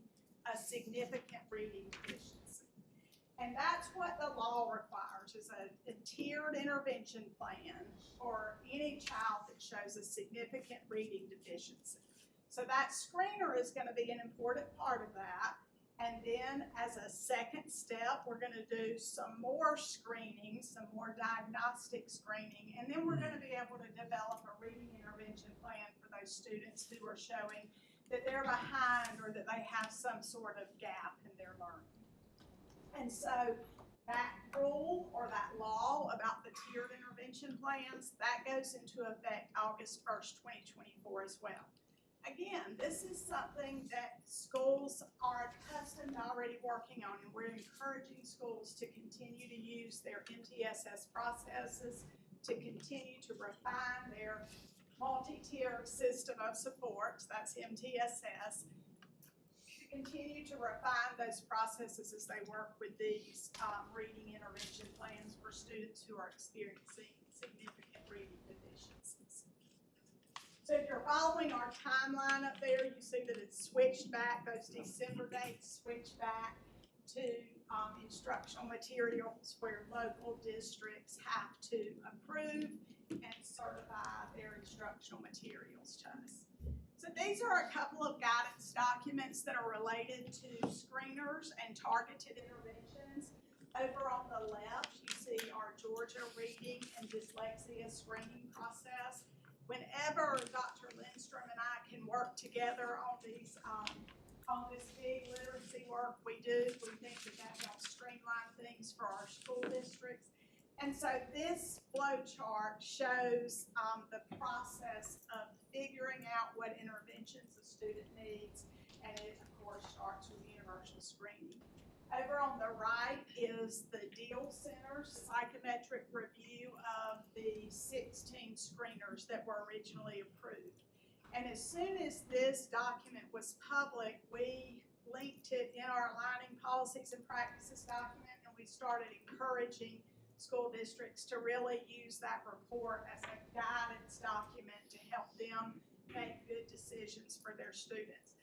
a significant reading deficiency. And that's what the law requires, is a tiered intervention plan for any child that shows a significant reading deficiency. So that screener is going to be an important part of that. And then as a second step, we're going to do some more screening, some more diagnostic screening, and then we're going to be able to develop a reading intervention plan for those students who are showing that they're behind or that they have some sort of gap in their learning. And so that rule or that law about the tiered intervention plans, that goes into effect August 1st, 2024 as well. Again, this is something that schools are accustomed to already working on, and we're encouraging schools to continue to use their MTSS processes, to continue to refine their multi-tiered system of supports, that's MTSS, to continue to refine those processes as they work with these reading intervention plans for students who are experiencing significant reading deficiencies. So if you're following our timeline up there, you see that it's switched back, those December dates switched back to instructional materials where local districts have to approve and certify their instructional materials to us. So these are a couple of guidance documents that are related to screeners and targeted interventions. Over on the left, you see our Georgia reading and dyslexia screening process. Whenever Dr. Lindstrom and I can work together on these, on this big literacy work we do, we think that that helps strengthen streamline things for our school districts. And so this flow chart shows the process of figuring out what interventions a student needs, and it, of course, starts with universal screening. Over on the right is the Deal Center's psychometric review of the 16 screeners that were originally approved. And as soon as this document was public, we linked it in our aligning policies and practices document, and we started encouraging school districts to really use that report as a guidance document to help them make good decisions for their students.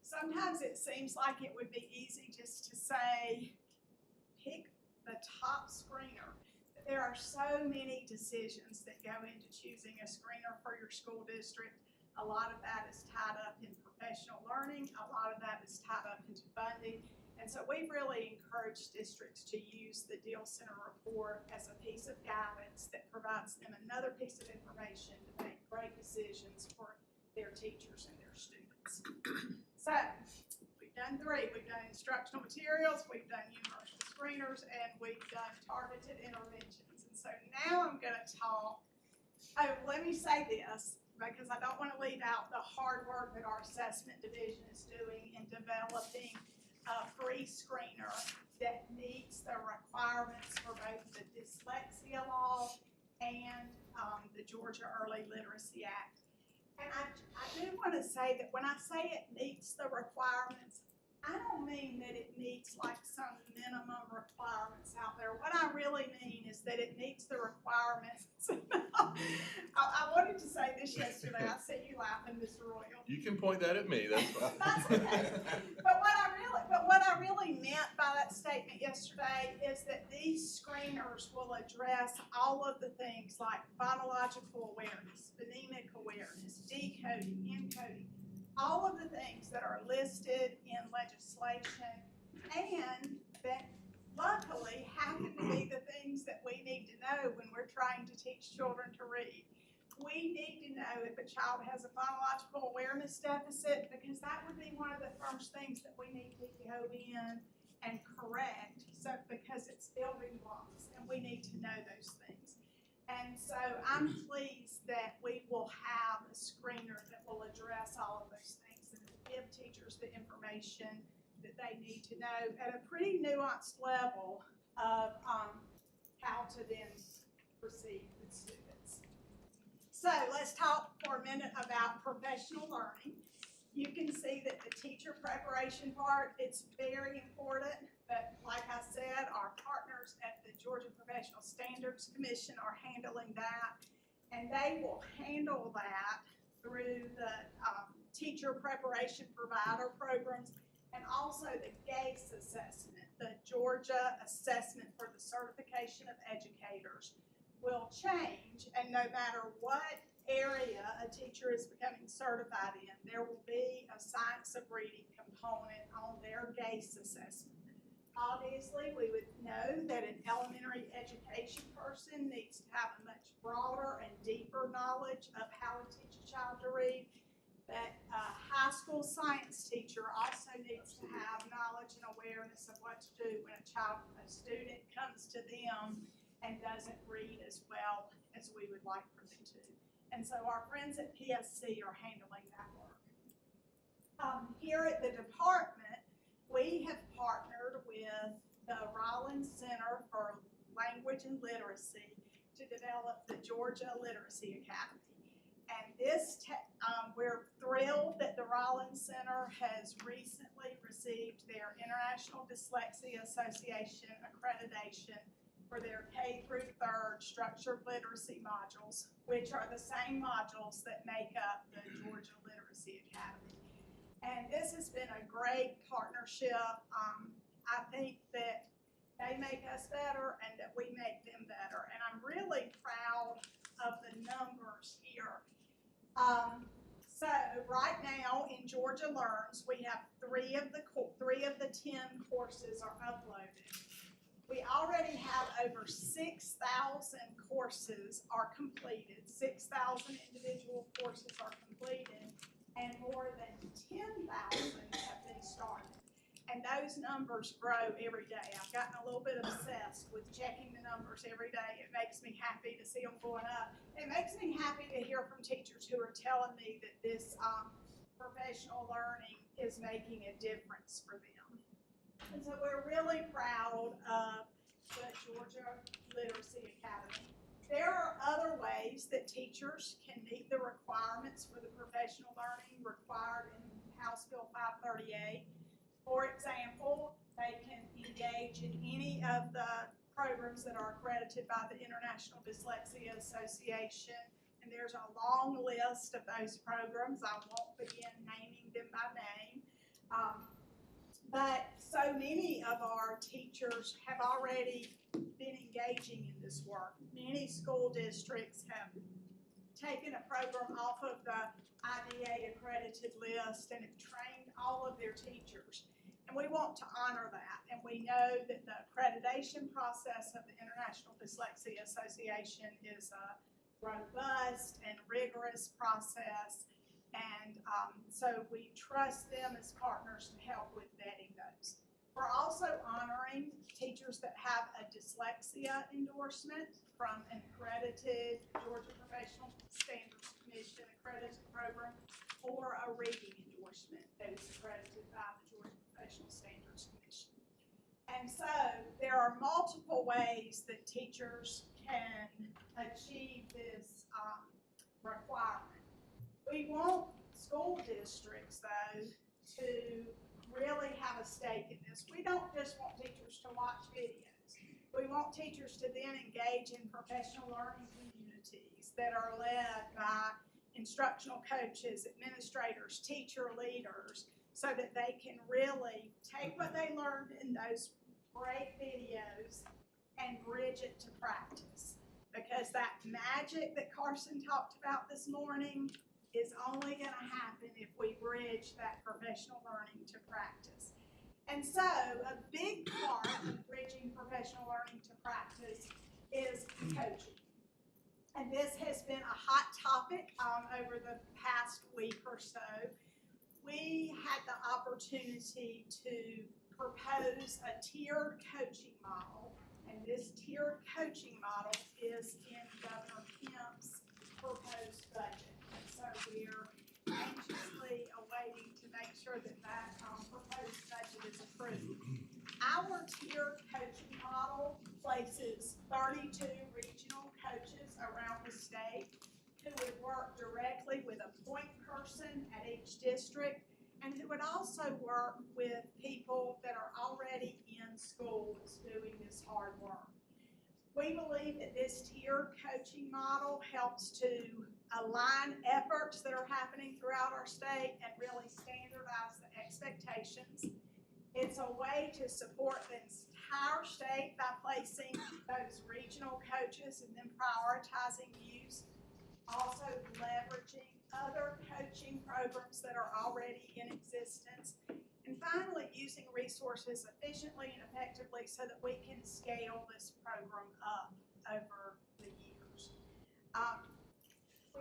Sometimes it seems like it would be easy just to say, pick the top screener. But there are so many decisions that go into choosing a screener for your school district. A lot of that is tied up in professional learning. A lot of that is tied up into funding. And so we've really encouraged districts to use the Deal Center report as a piece of guidance that provides them another piece of information to make great decisions for their teachers and their students. So we've done three. We've done instructional materials, we've done universal screeners, and we've done targeted interventions. And so now I'm going to talk, let me say this, because I don't want to leave out the hard work that our assessment division is doing in developing a free screener that meets the requirements for both the dyslexia law and the Georgia Early Literacy Act. And I do want to say that when I say it meets the requirements, I don't mean that it meets like some minimum requirements out there. What I really mean is that it meets the requirements. I wanted to say this yesterday. I see you laughing, Mr. Royal. You can point that at me, that's fine. That's okay. But what I really meant by that statement yesterday is that these screeners will address all of the things like phonological awareness, phonemic awareness, decoding, encoding, all of the things that are listed in legislation and that luckily happen to be the things that we need to know when we're trying to teach children to read. We need to know if a child has a phonological awareness deficit, because that would be one of the first things that we need to go in and correct, so because it's building blocks and we need to know those things. And so I'm pleased that we will have a screener that will address all of those things and give teachers the information that they need to know at a pretty nuanced level of how to then proceed with students. So let's talk for a minute about professional learning. You can see that the teacher preparation part, it's very important, but like I said, our partners at the Georgia Professional Standards Commission are handling that, and they will handle that through the teacher preparation provider programs and also the GACE assessment, the Georgia Assessment for the Certification of Educators, will change, and no matter what area a teacher is becoming certified in, there will be a science of reading component on their GACE assessment. Obviously, we would know that an elementary education person needs to have a much broader and deeper knowledge of how to teach a child to read, but a high school science teacher also needs to have knowledge and awareness of what to do when a student comes to them and doesn't read as well as we would like for them to. And so our friends at PSC are handling that work. Here at the department, we have partnered with the Rollins Center for Language and Literacy to develop the Georgia Literacy Academy. And this, we're thrilled that the Rollins Center has recently received their International Dyslexia Association accreditation for their K through 3rd structured literacy modules, which are the same modules that make up the Georgia Literacy Academy. And this has been a great partnership. I think that they make us better and that we make them better. And I'm really proud of the numbers here. So right now in Georgia Learns, we have three of the 10 courses are uploaded. We already have over 6,000 courses are completed, 6,000 individual courses are completed, and more than 10,000 have been started. And those those numbers grow every day. I've gotten a little bit obsessed with checking the numbers every day. It makes me happy to see them going up. It makes me happy to hear from teachers who are telling me that this professional learning is making a difference for them. And so we're really proud of the Georgia Literacy Academy. There are other ways that teachers can meet the requirements for the professional learning required in House Bill 538. For example, they can engage in any of the programs that are accredited by the International Dyslexia Association. And there's a long list of those programs. I won't begin naming them by name. But so many of our teachers have already been engaging in this work. Many school districts have taken a program off of the IDA accredited list and have trained all of their teachers. And we want to honor that. And we know that the accreditation process of the International Dyslexia Association is a robust and rigorous process. And so we trust them as partners to help with vetting those. We're also honoring teachers that have a dyslexia endorsement from an accredited Georgia Professional Standards Commission accredited program or a reading endorsement that is accredited by the Georgia Professional Standards Commission. And so there are multiple ways that teachers can achieve this requirement. We want school districts, though, to really have a stake in this. We don't just want teachers to watch videos. We want teachers to then engage in professional learning communities that are led by instructional coaches, administrators, teacher leaders, so that they can really take what they learned in those great videos and bridge it to practice. Because that magic that Carson talked about this morning is only going to happen if we bridge that professional learning to practice. And so a big part of bridging professional learning to practice is coaching. And this has been a hot topic over the past week or so. We had the opportunity to propose a tiered coaching model, and this tiered coaching model is in Governor Kemp's proposed budget. So we're anxiously awaiting to make sure that that proposed budget is approved. Our tiered coaching model places 32 regional coaches around the state who would work directly with a point person at each district and who would also work with people that are already in schools doing this hard work. We believe that this tiered coaching model helps to align efforts that are happening throughout our state and really standardize the expectations. It's a way to support the entire state by placing those regional coaches and then prioritizing use. Also leveraging other coaching programs that are already in existence. And finally, using resources efficiently and effectively so that we can scale this program up over the years.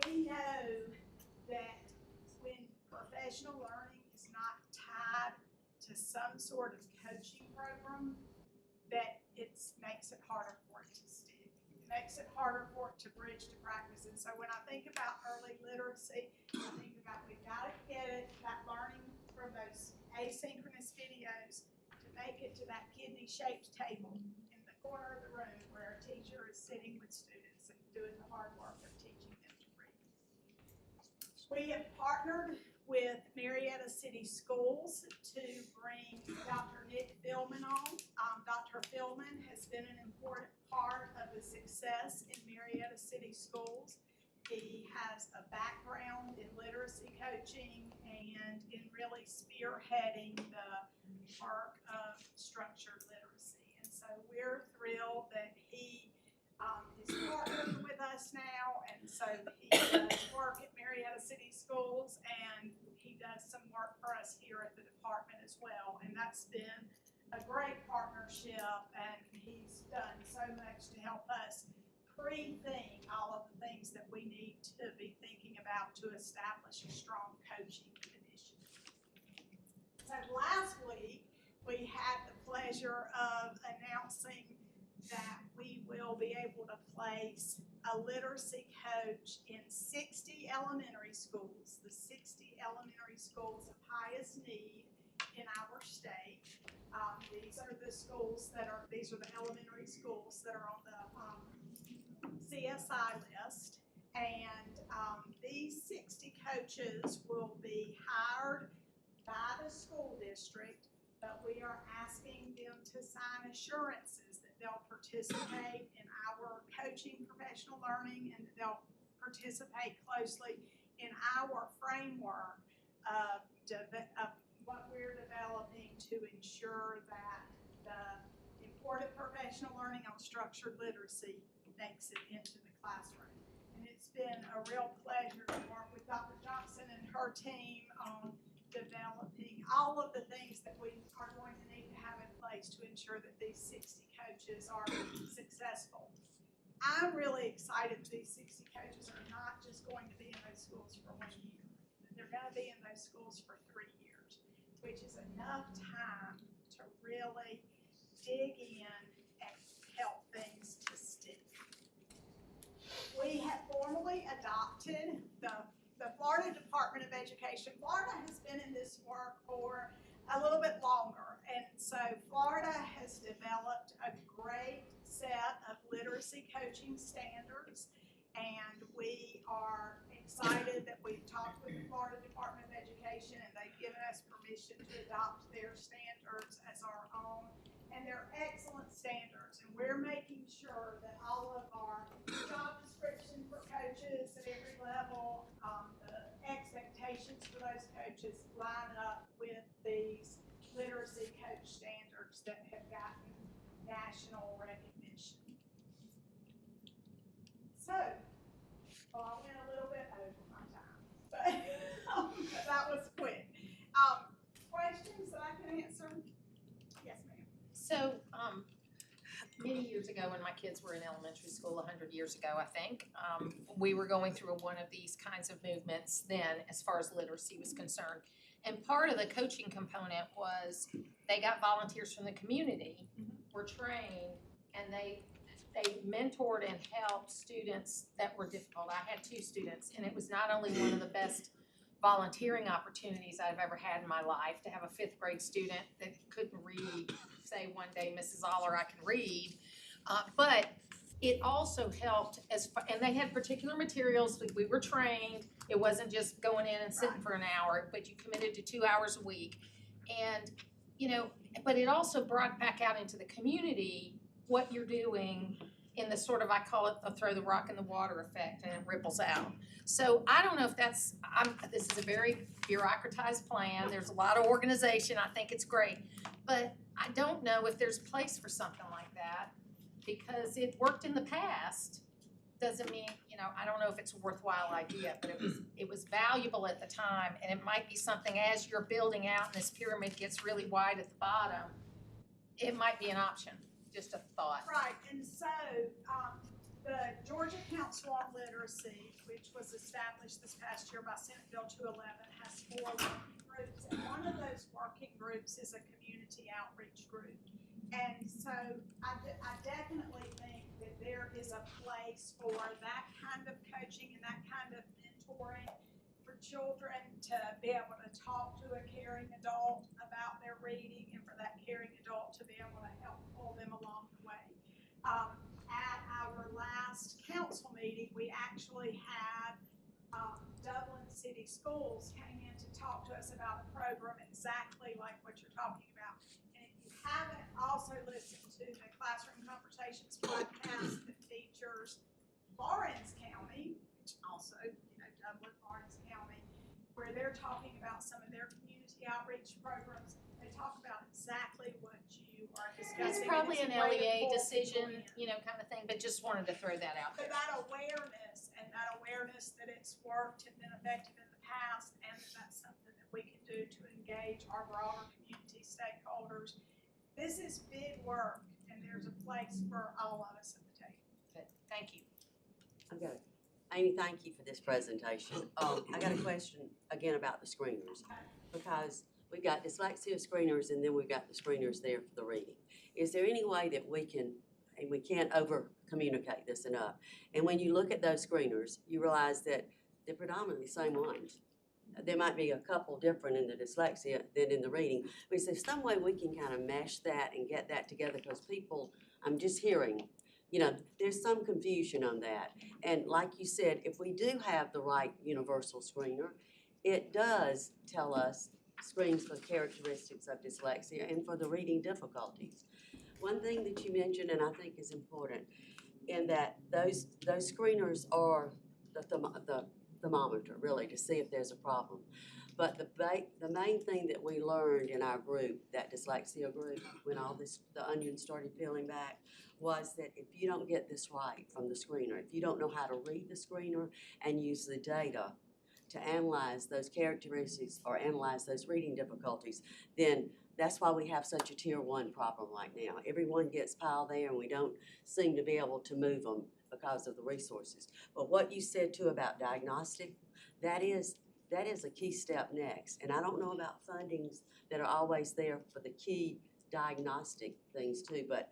We know that when professional learning is not tied to some sort of coaching program, that it makes it harder for it to stick. It makes it harder for it to bridge to practice. And so when I think about early literacy, I think about we've got to get it, that learning from those asynchronous videos to make it to that kidney-shaped table in the corner of the room where a teacher is sitting with students and doing the hard work of teaching them to read. We have partnered with Marietta City Schools to bring Dr. Nick Philman on. Dr. Philman has been an important part of the success in Marietta City Schools. He has a background in literacy coaching and in really spearheading the work of structured literacy. And so we're thrilled that he is partnering with us now. And so he does work at Marietta City Schools and he does some work for us here at the department as well. And that's been a great partnership and he's done so much to help us pre-think all of the things that we need to be thinking about to establish a strong coaching initiative. So last week, we had the pleasure of announcing that we will be able to place a literacy coach in 60 elementary schools, the 60 elementary schools of highest need in our state. These are the schools these are the elementary schools that are on the CSI list. And these 60 coaches will be hired by the school district, but we are asking them to sign assurances that they'll participate in our coaching professional learning and that they'll participate closely in our framework of what we're developing to ensure that the important professional learning on structured literacy makes it into the classroom. And it's been a real pleasure to work with Dr. Johnson and her team on developing all of the things that we are going to need to have in place to ensure that these 60 coaches are successful. I'm really excited these 60 coaches are not just going to be in those schools for 1 year. They're going to be in those schools for 3 years, which is enough time to really dig in and help things to stick. We have formally adopted the Florida Department of Education. Florida has been in this work for a little bit longer, and so Florida has developed a great set of literacy coaching standards, and we are excited that we've talked with the Florida Department of Education, and they've given us permission to adopt their standards as our own. And they're excellent standards, and we're making sure that all of our job description for coaches at every level, the expectations for those coaches line up with these literacy coach standards that have gotten national recognition. So, I went a little bit over my time, but that was quick. Questions that I can answer? Yes, ma'am. So, many years ago, when my kids were in elementary school, 100 years ago, I think, we were going through one of these kinds of movements then, as far as literacy was concerned. And part of the coaching component was they got volunteers from the community, were trained, and they mentored and helped students that were difficult. I had 2 students, and it was not only one of the best volunteering opportunities I've ever had in my life to have a 5th grade student that couldn't read say one day, Mrs. Aller, I can read, but it also helped and they had particular materials, we were trained, it wasn't just going in and sitting for an hour, but you committed to 2 hours a week, and, but it also brought back out into the community what you're doing in the sort of, I call it the throw the rock in the water effect, and it ripples out. So I don't know if this is a very bureaucratized plan, there's a lot of organization, I think it's great, but I don't know if there's a place for something like that, because it worked in the past, doesn't mean, I don't know if it's a worthwhile idea, but it was valuable at the time, and it might be something as you're building out and this pyramid gets really wide at the bottom, it might be an option, just a thought. Right, and so, the Georgia Council on Literacy, which was established this past year by Senate Bill 211, has 4 working groups, and one of those working groups is a community outreach group. And so I definitely think that there is a place for that kind of coaching and that kind of mentoring for children to be able to talk to a caring adult about their reading and for that caring adult to be able to help pull them along the way. At our last council meeting, we actually had Dublin City Schools came in to talk to us about a program exactly like what you're talking about. And if you haven't also listened to the Classroom Conversations podcast that features Lawrence County, which also, Dublin, Lawrence County, where they're talking about some of their community outreach programs, they talk about exactly what you are discussing. It's probably an a way to LEA pull decision, people in. kind of thing, but just wanted to throw that out But there. that awareness that it's worked and been effective in the past, and that's something that we can do to engage our broader community stakeholders. This is big work, and there's a place for all of us at the table. Good. Thank you. Okay. Amy, thank you for this presentation. I got a question again about the screeners, because we've got dyslexia screeners and then we've got the screeners there for the reading. Is there any way that we can, and we can't over communicate this enough, and when you look at those screeners, you realize that they're predominantly the same ones. There might be a couple different in the dyslexia than in the reading, but is there some way we can kind of mesh that and get that together? Because people, I'm just hearing, you know, there's some confusion on that. And like you said, if we do have the right universal screener, it does tell us, screens for characteristics of dyslexia and for the reading difficulties. One thing that you mentioned, and I think is important, in that those screeners are the thermometer, really, to see if there's a problem. But the main thing that we learned in our group, that dyslexia group, when all this, the onion started peeling back, was that if you don't get this right from the screener, if you don't know how to read the screener and use the data to analyze those characteristics or analyze those reading difficulties, then that's why we have such a tier 1 problem right now. Everyone gets piled there and we don't seem to be able to move them because of the resources. But what you said too about diagnostic, that is a key step next. And I don't know about fundings that are always there for the key diagnostic things too, but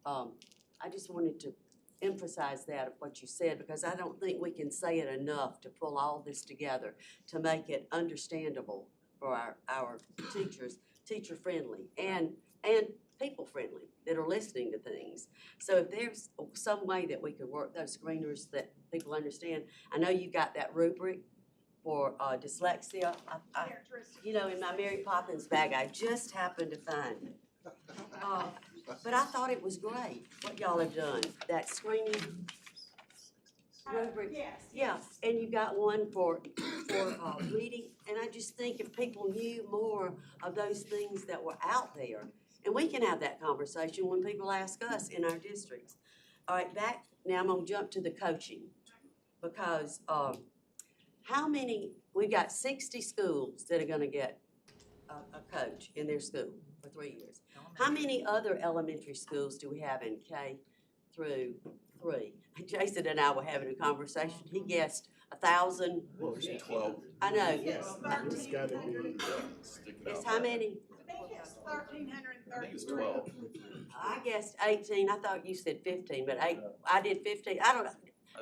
I just wanted to emphasize that of what you said, because I don't think we can say it enough to pull all this together to make it understandable for our teachers, teacher-friendly and people-friendly that are listening to things. So if there's some way that we could work those screeners that people understand, I know you got that rubric for dyslexia. You know, in my Mary Poppins bag, I just happened to find it. But I thought it was great what y'all have done, that screening rubric. Yes. Yeah, and you got one for reading, and I just think if people knew more of those things that were out there, and we can have that conversation when people ask us in our districts. All right, now I'm gonna jump to the coaching, because how many, we've got 60 schools that are gonna get a coach in their school for 3 years. How many other elementary schools do we have in K through 3? Jason and I were having a conversation. He guessed 1,000. What was it, 12? I know. It's gotta be. It's how many? I think it's 1,333. I think it's 12. I guessed 18. I thought you said 15, but I did 15. I don't know.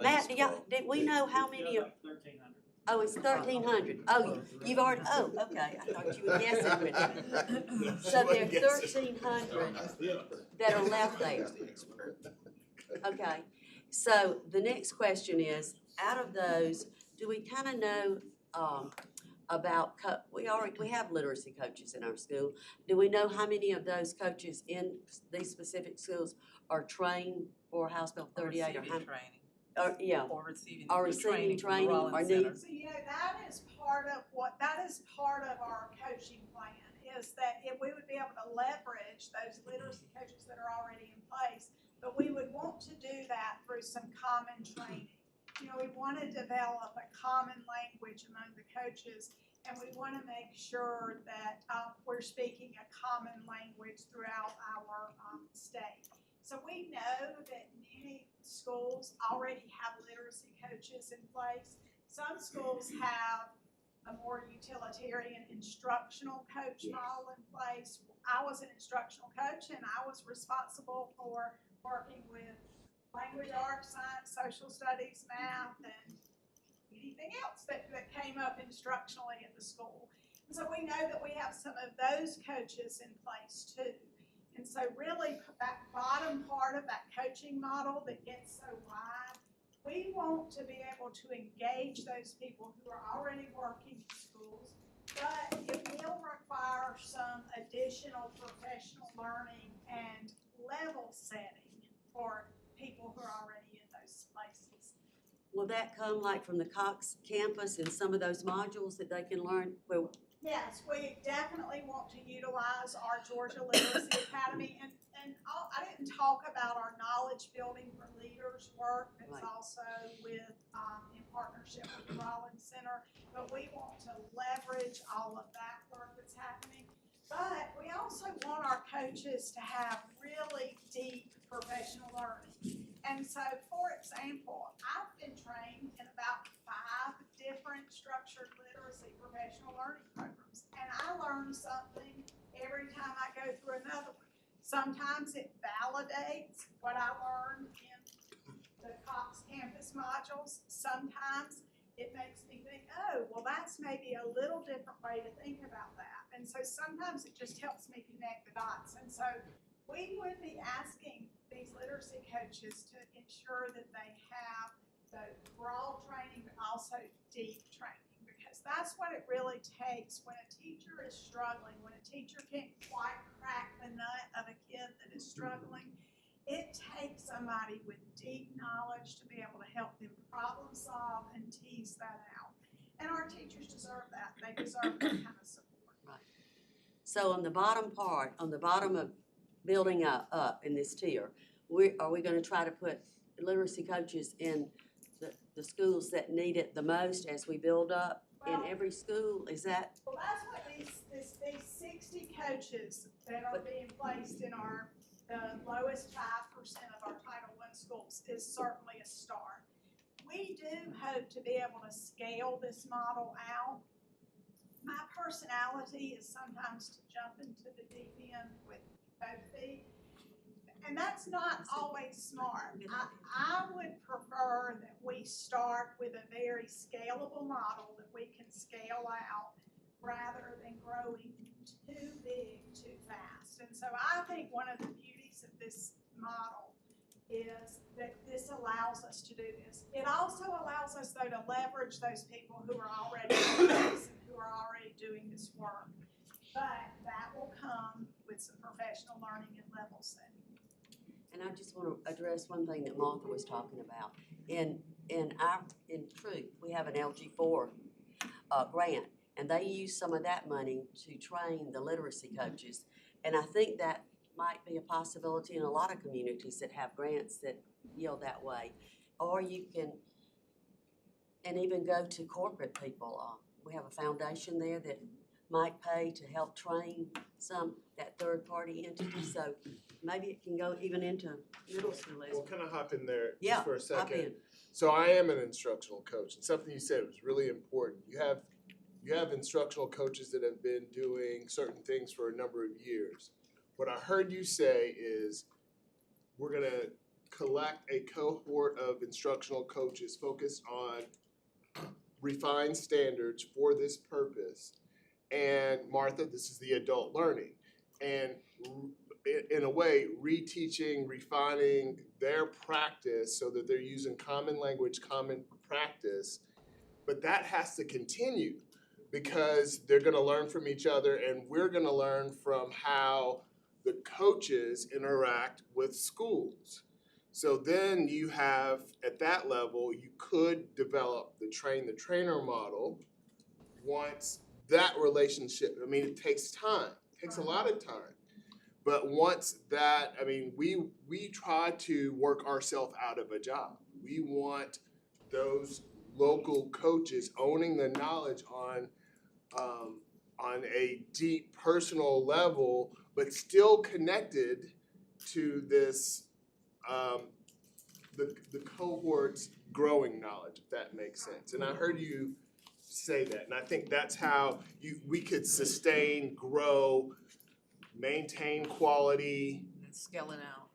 Matt, did we know how many of? 1,300. Oh, it's 1,300. Oh, you've already, oh, okay. I thought you were guessing with it. So there are 1,300 that are left there. Okay. So the next question is, out of those, do we kind of know about, we have literacy coaches in our school. Do we know how many of those coaches in these specific schools are trained for House Bill 38? Or training. Yeah. Or receiving training or need. So, you know, that is part of our coaching plan, is that if we would be able to leverage those literacy coaches that are already in place, but we would want to do that through some common training. You know, we want to develop a common language among the coaches, and we want to make sure that we're speaking a common language throughout our state. So we know that many schools already have literacy coaches in place. Some schools have a more utilitarian instructional coach model in place. I was an instructional coach, and I was responsible for working with language arts, science, social studies, math, and anything else that came up instructionally at the school. And so we know that we have some of those coaches in place too. And so really that bottom part of that coaching model that gets so wide, we want to be able to engage those people who are already working in schools, but it will require some additional professional learning and level setting for people who are already in those places. Will that come like from the Cox campus and some of those modules that they can learn? Well, yes, we definitely want to utilize our Georgia Literacy Academy, and I didn't talk about our knowledge building for leaders work that's right. also with in partnership with the Rollins Center, but we want to leverage all of that work that's happening. But we also want our coaches to have really deep professional learning. And so, for example, I've been trained in about 5 different structured literacy professional learning programs. And I learned learn something every time I go through another one. Sometimes it validates what I learned in the Cox Campus modules. Sometimes it makes me think, oh, well, that's maybe a little different way to think about that. And so sometimes it just helps me connect the dots. And so we would be asking these literacy coaches to ensure that they have the broad training, but also deep training, because that's what it really takes when a teacher is struggling, when a teacher can't quite crack the nut of a kid that is struggling. It takes somebody with deep knowledge to be able to help them problem solve and tease that out. And our teachers deserve that. They deserve that kind of support. Right. So on the bottom part, on the bottom of building up in this tier, are we gonna try to put literacy coaches in the schools that need it the most as we build up in every school? Is that? Well, that's what these 60 coaches that are being placed in the lowest 5% of our Title I schools is certainly a start. We do hope to be able to scale this model out. My personality is sometimes to jump into the deep end with both feet, and that's not always smart. I would prefer that we start with a very scalable model that we can scale out rather than growing too big too fast. And so I think one of the beauties of this model is that this allows us to do this. It also allows us, though, to leverage those people who are already doing this and who are already doing this work. But that will come with some professional learning and level setting. And I just want to address one thing that Martha was talking about. In Truth, we have an LG4 grant, and they use some of that money to train the literacy coaches. And I think that might be a possibility in a lot of communities that have grants that yield that way. Or you can, and even go to corporate people. We have a foundation there that might pay to help train that third-party entity. So maybe it can go even into middle school. Well, can I hop in there Yeah, just for a second? hop in. So I am an instructional coach, and something you said was really important. You have instructional coaches that have been doing certain things for a number of years. What I heard you say is we're gonna collect a cohort of instructional coaches focused on refined standards for this purpose. And Martha, this is the adult learning. And in a way, reteaching, refining their practice so that they're using common language, common practice. But that has to continue because they're gonna learn from each other, and we're gonna learn from how the coaches interact with schools. So then you have, at that level, you could develop the train-the-trainer model once that relationship, I mean, it takes time, it takes a lot of time. But once that, I mean, we try to work ourselves out of a job. We want those local coaches owning the knowledge on a deep personal level, but still connected to this, the cohort's growing knowledge, if that makes sense. And I heard you say that, and I think that's how we could sustain, grow, maintain quality. Scale it out.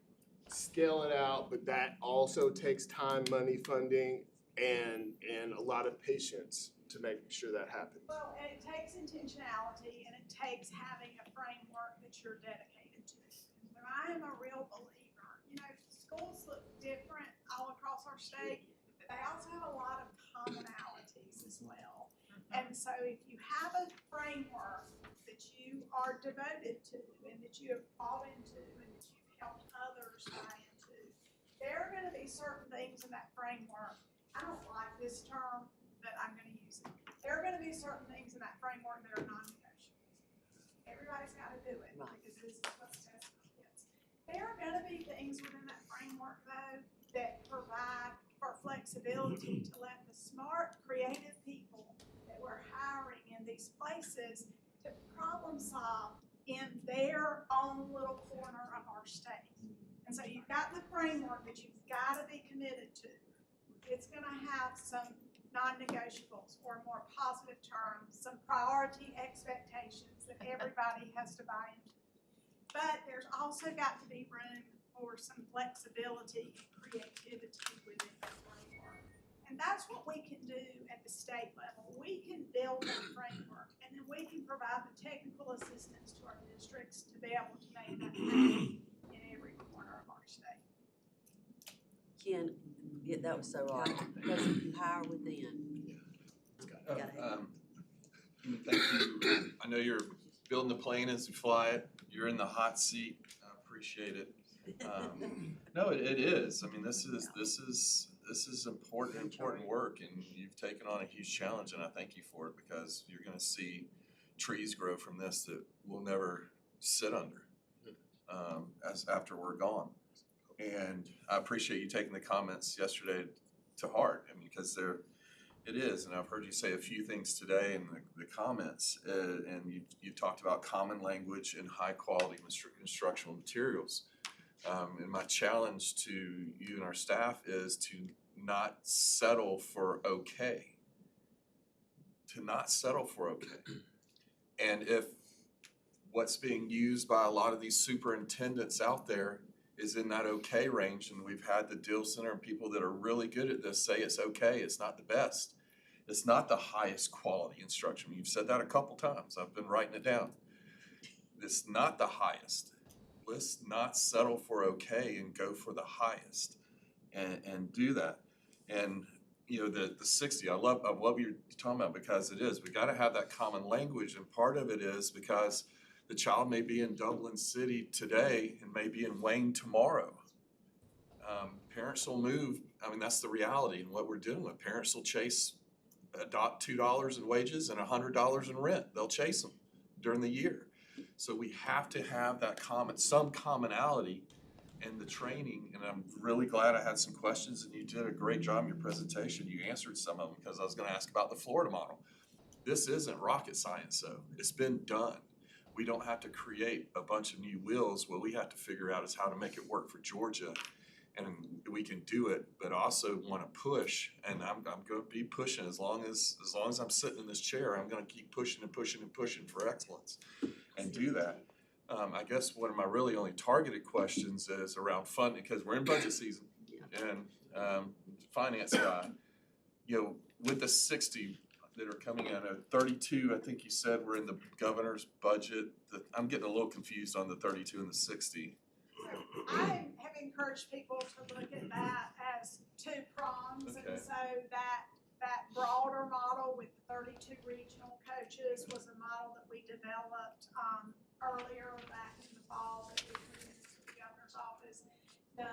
Scale it out, but that also takes time, money, funding, and a lot of patience to make sure that happens. Well, and it takes intentionality, and it takes having a framework that you're dedicated to. And I am a real believer. You know, schools look different all across our state, but they also have a lot of commonalities as well. And so if you have a framework that you are devoted to and that you have bought into and that you've helped others buy into, there are going to be certain things in that framework. I don't like this term, but I'm going to use it. There are going to be certain things in that framework that are non-negotiable. Everybody's got to do it because this is what's best for kids. There are going to be things within that framework, though, that provide for flexibility to let the smart, creative people that we're hiring in these places to problem solve in their own little corner of our state. And so you've got the framework that you've got to be committed to. It's going to have some non-negotiables, or more positive terms, some priority expectations that every everybody has to buy into. But there's also got to be room for some flexibility and creativity within that framework. And that's what we can do at the state level. We can build that framework, and then we can provide the technical assistance to our districts to be able to make that happen in every corner of our state. Ken, yeah, that was so right, because if you hire within. Thank you. I know you're building the plane as you fly it. You're in the hot seat. I appreciate it. No, it is. I mean, this is important work, and you've taken on a huge challenge, and I thank you for it, because you're gonna see trees grow from this that we'll never sit under, as after we're gone. And I appreciate you taking the comments yesterday to heart, I mean, because it is, and I've heard you say a few things today in the comments, and you talked about common language and high quality instructional materials. And my challenge to you and our staff is to not settle for okay. To not settle for okay. And if what's being used by a lot of these superintendents out there is in that okay range, and we've had the Deal Center and people that are really good at this say it's okay, it's not the best. It's not the highest quality instruction. You've said that a couple times. I've been writing it down. It's not the highest. Let's not settle for okay and go for the highest and do that. And you know, the 60, I love what you're talking about, because it is. We gotta have that common language, and part of it is because the child may be in Dublin City today and may be in Wayne tomorrow. Parents will move. I mean, that's the reality and what we're dealing with. Parents will chase $2 in wages and $100 in rent. They'll chase them during the year. So we have to have that some commonality in the training, and I'm really glad I had some questions, and you did a great job in your presentation. You answered some of them, because I was gonna ask about the Florida model. This isn't rocket science, though. It's been done. We don't have to create a bunch of new wheels. What we have to figure out is how to make it work for Georgia, and we can do it, but also wanna push, and I'm gonna be pushing as long as I'm sitting in this chair. I'm gonna keep pushing and pushing and pushing for excellence and do that. I guess one of my really only targeted questions is around funding, because we're in budget season, and finance guy, you know, with the 60 that are coming in, 32, I think you said were in the governor's budget. I'm getting a little confused on the 32 and the 60. I have encouraged people to look at that as two prongs, Okay. and so that broader model with 32 regional coaches was a model that we developed earlier back in the fall that we presented to the governor's office. The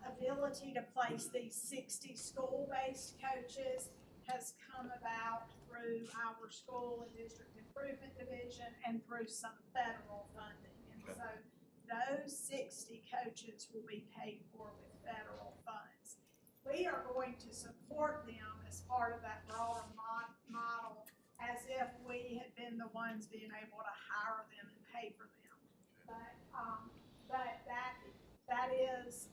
ability to place these 60 school-based coaches has come about through our school and district improvement division and through some federal funding. And Okay. so those 60 coaches will be paid for with federal funds. We are going to support them as part of that broader model, as if we had been the ones being able to hire them and pay for them. But that is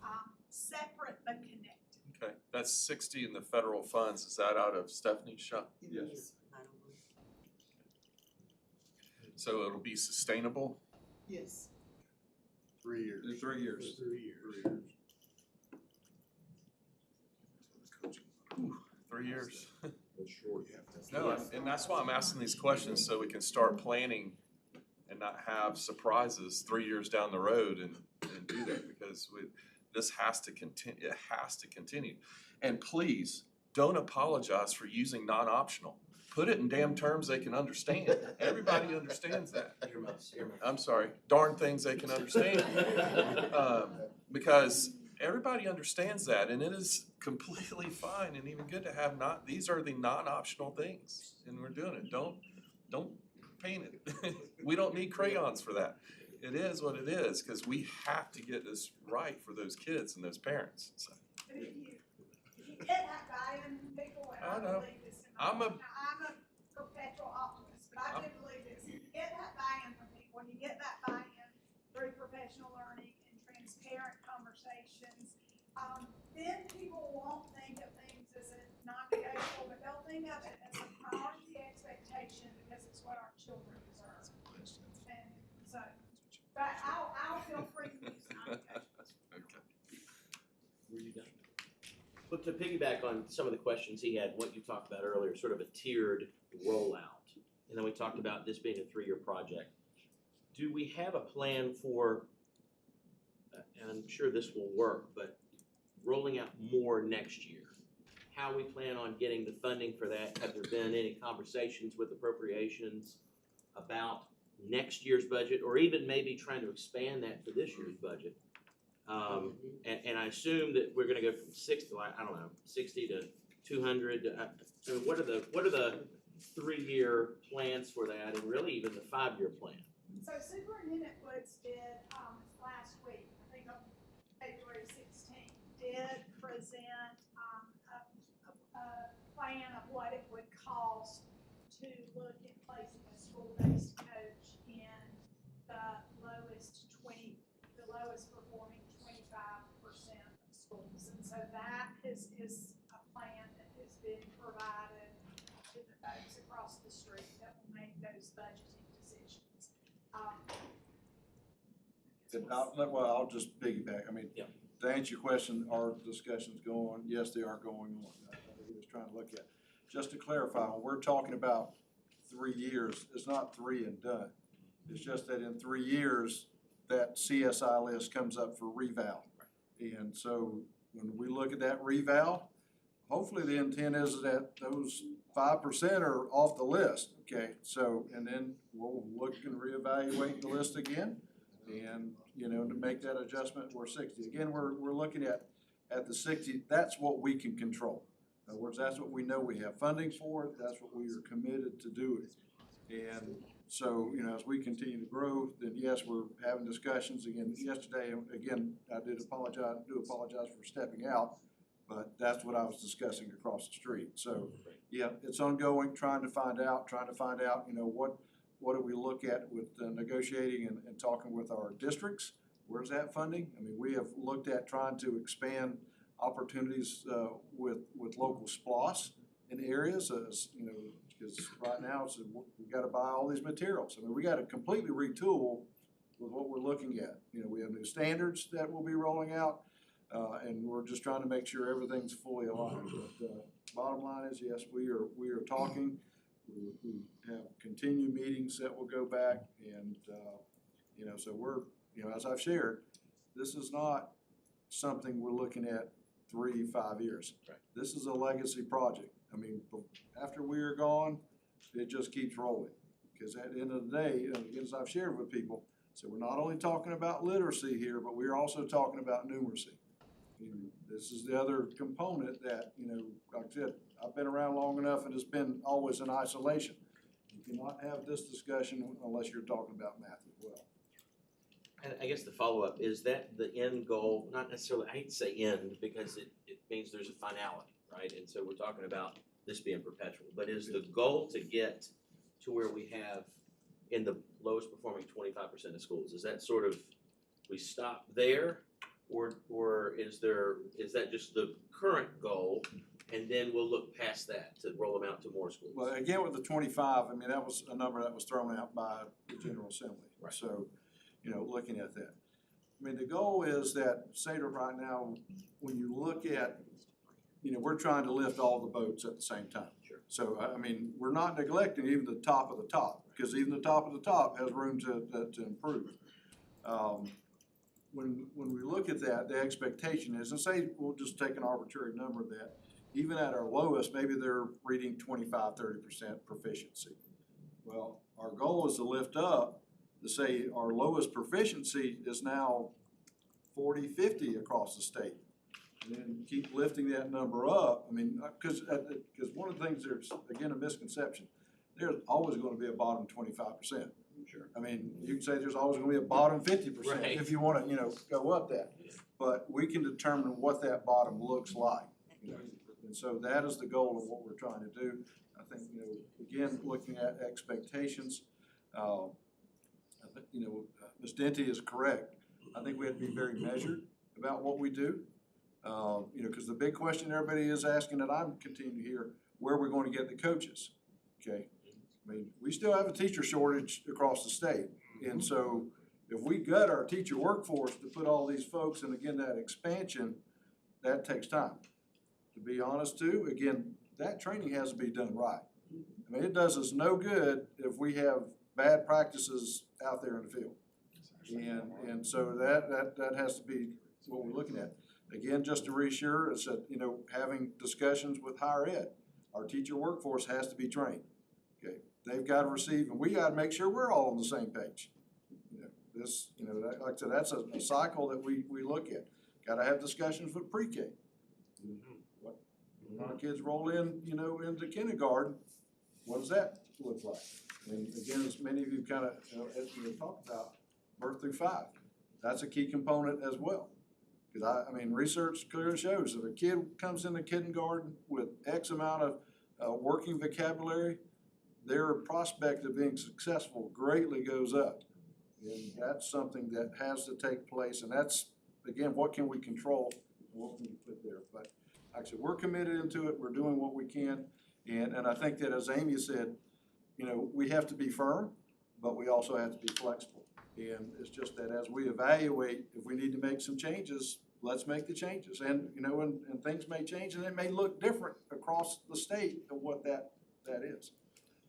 separate but connected. Okay, that's 60 in the federal funds. Is that out of Stephanie's shop? Yes. I don't know. So it'll be sustainable? Yes. 3 years. 3 years. 3 years. 3 years. Sure, you have to. No, and that's why I'm asking these questions, so we can start planning and not have surprises 3 years down the road and do that, because this has to continue. It has to continue. And please, don't apologize for using non-optional. Put it in damn terms they can understand. Everybody understands that. I'm sorry, darn things they can understand. Because everybody understands that, and it is completely fine and even good to have these are the non-optional things, and we're doing it. Don't paint it. We don't need crayons for that. It is what it is, because we have to get this right for those kids and those parents. So. But if you get that buy-in from people, and I I know. believe this, I'm a perpetual optimist, but I do believe this. You get that buy-in from people, and you get that buy-in through professional learning and transparent conversations, then people won't think of things as a non-negotiable, but they'll think of it as a priority expectation, because it's what our children deserve. But to piggyback on some of the questions he had, what you talked about earlier, sort of a tiered rollout, and then we talked about this being a 3-year project. Do we have a plan for, and I'm sure this will work, but rolling out more next year? How we plan on getting the funding for that? Have there been any conversations with appropriations about next year's budget, or even maybe trying to expand that for this year's budget? And I assume that we're gonna go from 60, I don't know, 60 to 200. So what are the 3-year plans for that, and really even the 5-year plan? So Superintendent Woods did, last week, I think on February 16th, did present, a plan of what it would cost to look at placing a school-based coach in the lowest performing 25% of schools. And so that is a plan that has been provided to the folks across the street that will make those budgeting decisions. I'll just piggyback. I mean, to answer your question, are discussions going on? Yes, they are going on. I was trying to look at. Just to clarify, when we're talking about 3 years, it's not 3 and done. It's just that in 3 years, that CSI list comes up for reval. And so when we look at that reval, hopefully the intent is that those 5% are off the list, okay? So, and then we'll look and reevaluate the list again and, you know, to make that adjustment for 60. Again, we're looking at the 60, that's what we can control. In other words, that's what we know we have funding for, that's what we are committed to doing. And so, you know, as we continue to grow, then yes, we're having discussions again. Yesterday, again, I do apologize for stepping out, but that's what I was discussing across the street. So, yeah, it's ongoing, trying to find out, you know, what do we look at with negotiating and talking with our districts? Where's that funding? I mean, we have looked at trying to expand opportunities with local SPLOS in areas, as, you know, because right now it's, we've got to buy all these materials. I mean, we got to completely retool with what we're looking at. You know, we have new standards that we'll be rolling out, and we're just trying to make sure everything's fully aligned. But bottom line is, yes, we are talking. We have continued meetings that will go back, and you know, so we're, you know, as I've shared, this is not something we're looking at 3-5 years. Right. This is a legacy project. I mean, after we are gone, it just keeps rolling. Because at the end of the day, and again, as I've shared with people, so we're not only talking about literacy here, but we're also talking about numeracy. You know, this is the other component that, you know, like I said, I've been around long enough and it's been always in isolation. You cannot have this discussion unless you're talking about math as well. And I guess the follow-up, is that the end goal? Not necessarily, I hate to say end, because it means there's a finality, right? And so we're talking about this being perpetual, but is the goal to get to where we have in the lowest performing 25% of schools? Is that sort of, we stop there, or is that just the current goal, and then we'll look past that to roll them out to more schools? Well, again, with the 25, I mean, that was a number that was thrown out by the General Assembly. Right. So, you know, looking at that. I mean, the goal is that, say that right now, when you look at, you know, we're trying to lift all the boats at the same time. Sure. So, I mean, we're not neglecting even the top of the top, because even the top of the top has room to improve. When we look at that, the expectation is, and say we'll just take an arbitrary number that even at our lowest, maybe they're reading 25-30% proficiency. Well, our goal is to lift up to say our lowest proficiency is now 40-50 across the state. And then keep lifting that number up. I mean, because one of the things, there's, again, a misconception. There's always going to be a bottom 25%. Sure. I mean, you can say there's always going to be a bottom 50% Right. if you want to, you know, go up that. But we can determine what that bottom looks like. You know? And so that is the goal of what we're trying to do. I think, you know, again, looking at expectations, I think, you know, Ms. Denty is correct. I think we have to be very measured about what we do. You know, because the big question everybody is asking that I'm continuing to hear, where are we going to get the coaches? Okay. I mean, we still have a teacher shortage across the state. And so if we gut our teacher workforce to put all these folks, and again, that expansion, that takes time. to be honest too, again, that training has to be done right. I mean, it does us no good if we have bad practices out there in the field. And so that has to be what we're looking at. Again, just to reassure, it's that, you know, having discussions with higher ed, our teacher workforce has to be trained. Okay, they've got to receive, and we got to make sure we're all on the same page. You know, this, you know, that, like I said, that's a cycle that we look at. Got to have discussions with pre-K. What, when our kids roll in, you know, into kindergarten, what does that look like? And again, as many of you kind of, you know, as we talked about, birth through 5, that's a key component as well. Because I mean, research clearly shows if a kid comes into kindergarten with X amount of working vocabulary, their prospect of being successful greatly goes up. And that's something that has to take place, and that's, again, what can we control and what can we put there? But like I said, we're committed into it, we're doing what we can, and I think that as Amy said, you know, we have to be firm, but we also have to be flexible. And it's just that as we evaluate, if we need to make some changes, let's make the changes. And, you know, and things may change, and it may look different across the state of what that is.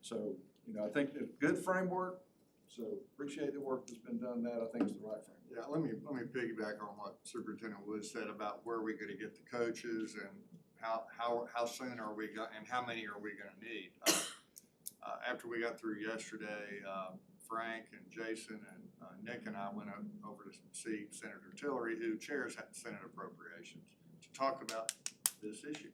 So, you know, I think a good framework, so appreciate the work that's been done, that I think is the right framework. Yeah, let me piggyback on what Superintendent Woods said about where we're gonna get the coaches and how soon are we and how many are we gonna need. After we got through yesterday, Frank and Jason and Nick and I went over to see Senator Tillery, who chairs Senate Appropriations, to talk about this issue.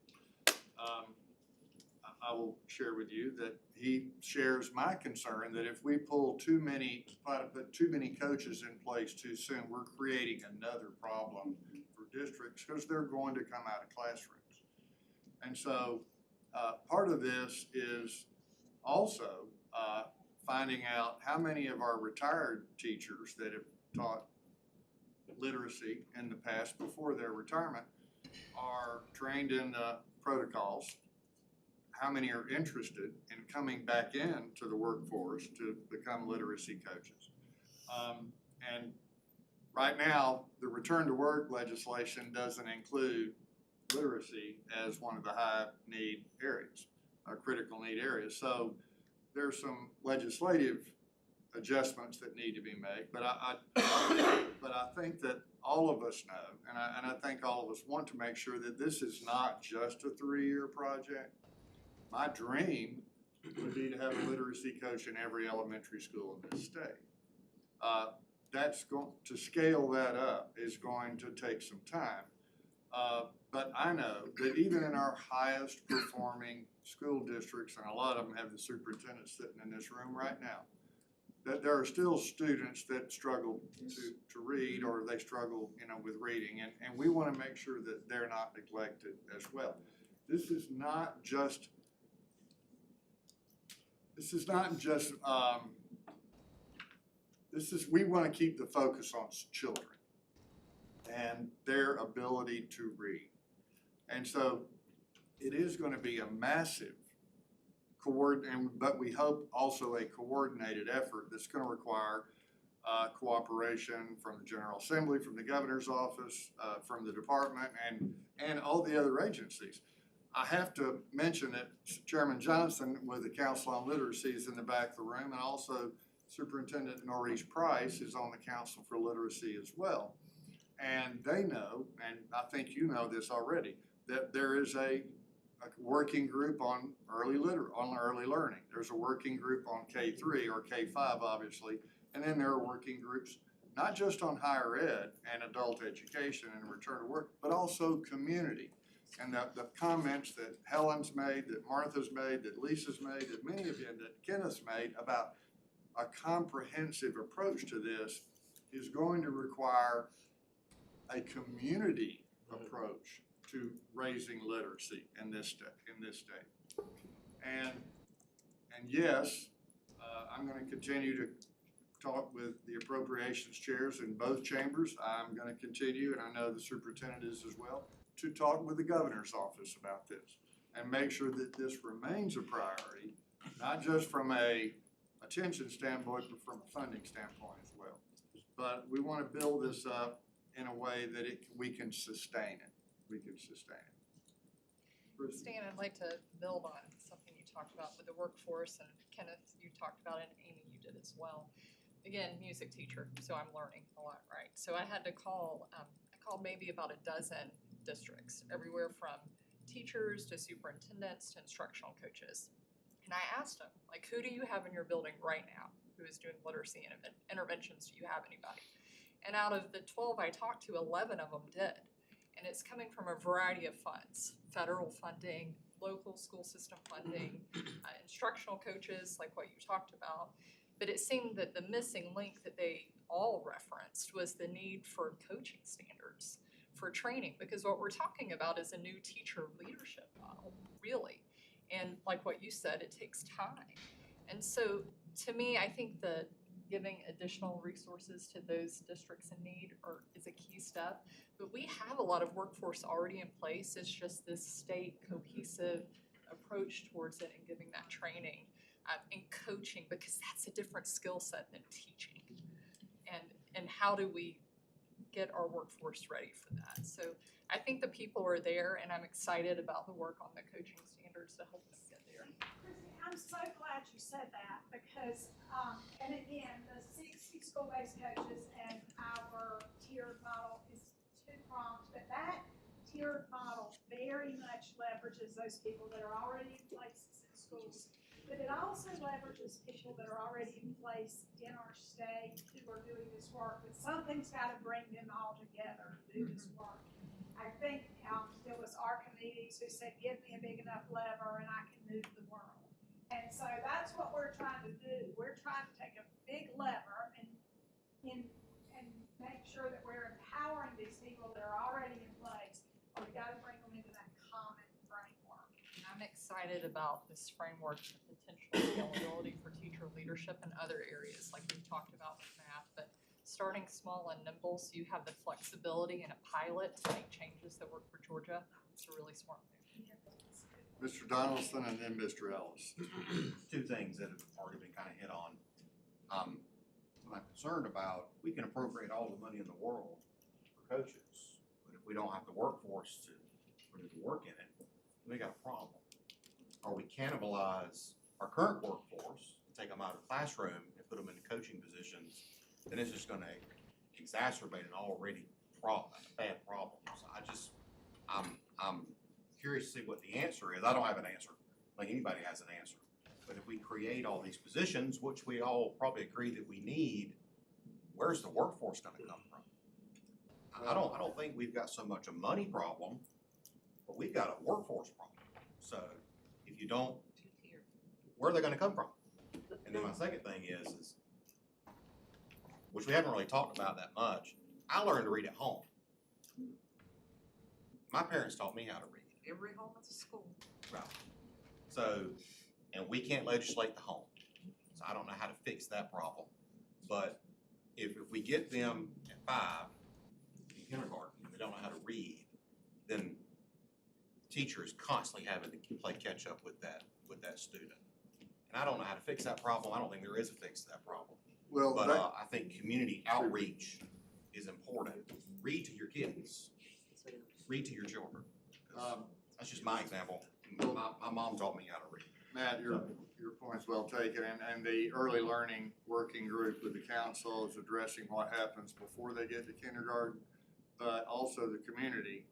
I will share with you that he shares my concern that if we pull try to put too many coaches in place too soon, we're creating another problem for districts because they're going to come out of classrooms. And so part of this is also finding out how many of our retired teachers that have taught literacy in the past before their retirement are trained in the protocols, how many are interested in coming back into the workforce to become literacy coaches. And right now, the return to work legislation doesn't include literacy as one of the high need areas, critical need areas. So there's some legislative adjustments that need to be made, but I think that all of us know, and I think all of us want to make sure that this is not just a 3-year project. My dream would be to have a literacy coach in every elementary school in this state. To scale that up is going to take some time. But I know that even in our highest performing school districts, and a lot of them have the superintendent sitting in this room right now, that there are still students that struggle to read, or they struggle, you know, with reading, and we want to make sure that they're not neglected as well. This is not just we want to keep the focus on children and their ability to read. And so it is going to be a massive but we hope also a coordinated effort that's going to require cooperation from the General Assembly, from the Governor's Office, from the department, and all the other agencies. I have to mention that Chairman Johnson with the Council on Literacy is in the back of the room, and also Superintendent Norris Price is on the Council for Literacy as well. And they know, and I think you know this already, that there is a working group on early learning. There's a working group on K3 or K5, obviously, and then there are working groups not just on higher ed and adult education and return to work, but also community. And the comments that Helen's made, that Martha's made, that Lisa's made, that many of you, that Kenneth's made about a comprehensive approach to this is going to require a community approach to raising literacy in this state. And yes, I'm going to continue to talk with the appropriations chairs in both chambers. I'm going to continue, and I know the superintendent is as well, to talk with the governor's office about this and make sure that this remains a priority, not just from a attention standpoint, but from a funding standpoint as well. But we want to build this up in a way that we can sustain it. We can sustain it. Stan, I'd like to build on something you talked about with the workforce, and Kenneth, you talked about it, and Amy, you did as well. Again, music teacher, so I'm learning a lot, right? So I had to call, I called maybe about a dozen districts, everywhere from teachers to superintendents to instructional coaches. And I asked them, like, who do you have in your building right now who is doing literacy interventions? Do you have anybody? And out of the 12 I talked to, 11 of them did. And it's coming from a variety of funds, federal funding, local school system funding, instructional coaches, like what you talked about. But it seemed that the missing link that they all referenced was the need for coaching standards, for training, because what we're talking about is a new teacher leadership model, really. And like what you said, it takes time. And so to me, I think that giving additional resources to those districts in need is a key step. But we have a lot of workforce already in place. It's just this state cohesive approach towards it and giving that training and coaching, because that's a different skill set than teaching. And how do we get our workforce ready for that? So I think the people are there, and I'm excited about the work on the coaching standards to help us get there. Chrissy, I'm so glad you said that because, and again, the 60 school-based coaches and our tiered model is two-pronged, but that tiered model very much leverages those people that are already in places in schools. But it also leverages people that are already in place in our state who are doing this work. But something's got to bring them all together to do this work. I think it was our committees who said, give me a big enough lever and I can move the world. And so that's what we're trying to do. We're trying to take a big lever and make sure that we're empowering these people that are already in place. But we got to bring them into that common framework. I'm excited about this framework, the potential scalability for teacher leadership in other areas, like we've talked about with math, but starting small and nimble so you have the flexibility and a pilot to make changes that work for Georgia. It's a really smart move. Mr. Donaldson and then Mr. Ellis. Two things that have already been kind of hit on. What I'm concerned about, we can appropriate all the money in the world for coaches, but if we don't have the workforce to put the work in it, we got a problem. Or we cannibalize our current workforce, take them out of the classroom and put them in coaching positions, then it's just gonna exacerbate an already bad problem. So I'm curious to see what the answer is. I don't have an answer, like anybody has an answer. But if we create all these positions, which we all probably agree that we need, where's the workforce gonna come from? I don't think we've got so much a money problem, but we've got a workforce problem. So if you don't, where are they gonna come from? And then my second thing is, which we haven't really talked about that much, I learned to read at home. My parents taught me how to read. Every home is a school. Right. So, and we can't legislate the home. So I don't know how to fix that problem. But if we get them at 5 in kindergarten and they don't know how to read, then the teacher is constantly having to play catch up with that student. And I don't know how to fix that problem. I don't think there is a fix to that problem. Well, But I think community outreach is important. Read to your kids. Read to your children. That's just my example. My mom taught me how to read. Matt, your point's well taken, and the early learning working group with the council is addressing what happens before they get to kindergarten, but also the community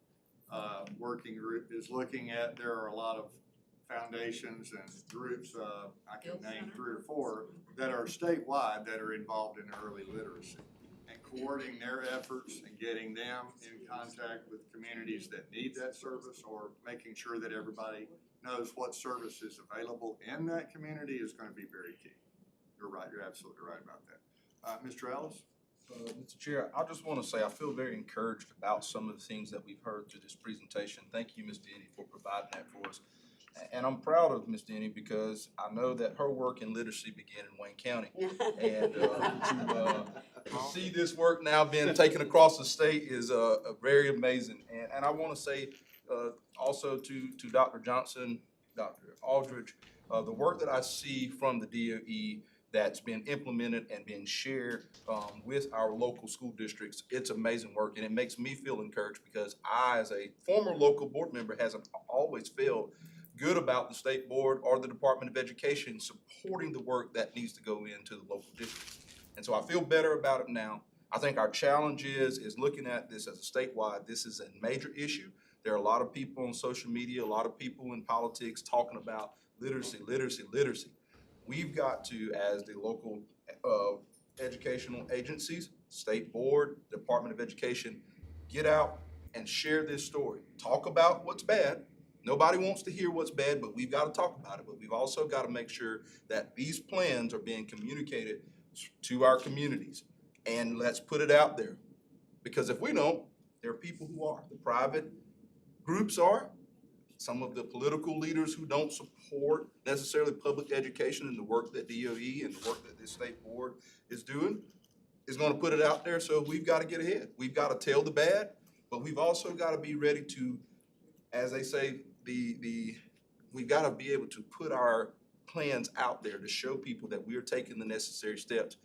working group is looking at, there are a lot of foundations and groups, I can name 3 or 4, that are statewide that are involved in early literacy. And coordinating their efforts and getting them in contact with communities that need that service, or making sure that everybody knows what service is available in that community is going to be very key. You're right, you're absolutely right about that. Mr. Ellis? Mr. Chair, I just want to say I feel very encouraged about some of the things that we've heard through this presentation. Thank you, Ms. Denny, for providing that for us. And I'm proud of Ms. Denny because I know that her work in literacy began in Wayne County. And to see this work now being taken across the state is very amazing. And I want to say also to Dr. Johnson, Dr. Aldridge, the work that I see from the DOE that's been implemented and being shared with our local school districts. It's amazing work, and it makes me feel encouraged because I, as a former local board member, hasn't always felt good about the state board or the Department of Education supporting the work that needs to go into the local districts. And so I feel better about it now. I think our challenge is looking at this as a statewide. This is a major issue. There are a lot of people on social media, a lot of people in politics talking about literacy, literacy, literacy. We've got to, as the local educational agencies, state board, Department of Education, get out and share this story. Talk about what's bad. Nobody wants to hear what's bad, but we've got to talk about it. But we've also got to make sure that these plans are being communicated to our communities. And let's put it out there. Because if we don't, there are people who are. The private groups are. Some of the political leaders who don't support necessarily public education and the work that DOE and the work that this state board is doing is going to put it out there. So we've got to get ahead. We've got to tell the bad, but we've also got to be ready to, as they say, we've got to be able to put our plans out there to show people that we are taking the necessary steps.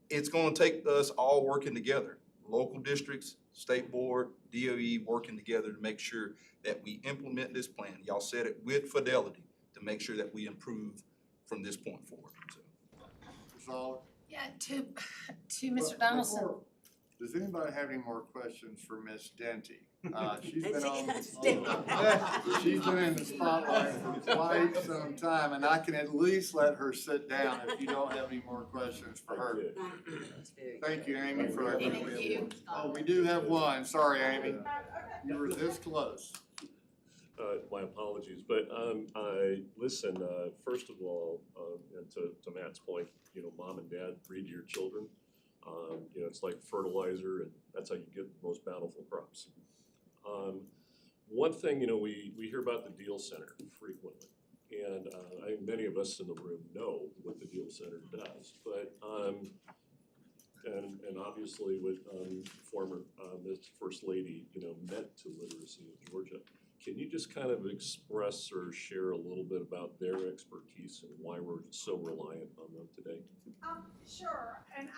It's going to take us all working together, local districts, state board, DOE, working together to make sure that we implement this plan. Y'all said it with fidelity to make sure that we improve from this point forward. So, Yeah, to Mr. Donaldson. does anybody have any more questions for Ms. Denty? She's been she's been in the spotlight for quite some time, and I can at least let her sit down if you don't have any more questions for her. Thank you, Amy, for that. Thank you. Oh, we do have one. Sorry, Amy. You were this close. My apologies, but listen, first of all, and to Matt's point, mom and dad read to your children. It's like fertilizer, and that's how you get the most bountiful crops. One thing, we hear about the Deal Center frequently, and I think many of us in the room know what the Deal Center does, but and obviously what former Ms. First Lady, meant to literacy in Georgia. Can you just kind of express or share a little bit about their expertise and why we're so reliant on them today? Sure, and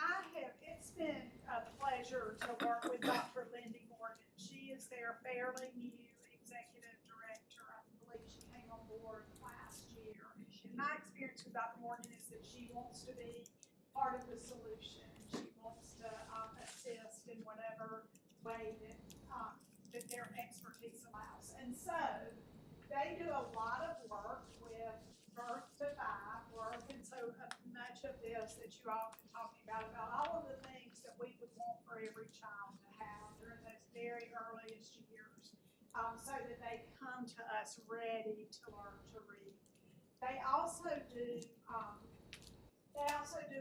it's been a pleasure to work with Dr. Lindy Morgan. She is their fairly new executive director. I believe she came on board last year. And my experience with Dr. Morgan is that she wants to be part of the solution. She wants to assist in whatever way that their expertise allows. And so they do a lot of work with birth to 5 work, and so much of this that you all have been talking about all of the things that we would want for every child to have during those very earliest years, so that they come to us ready to learn to read. They also do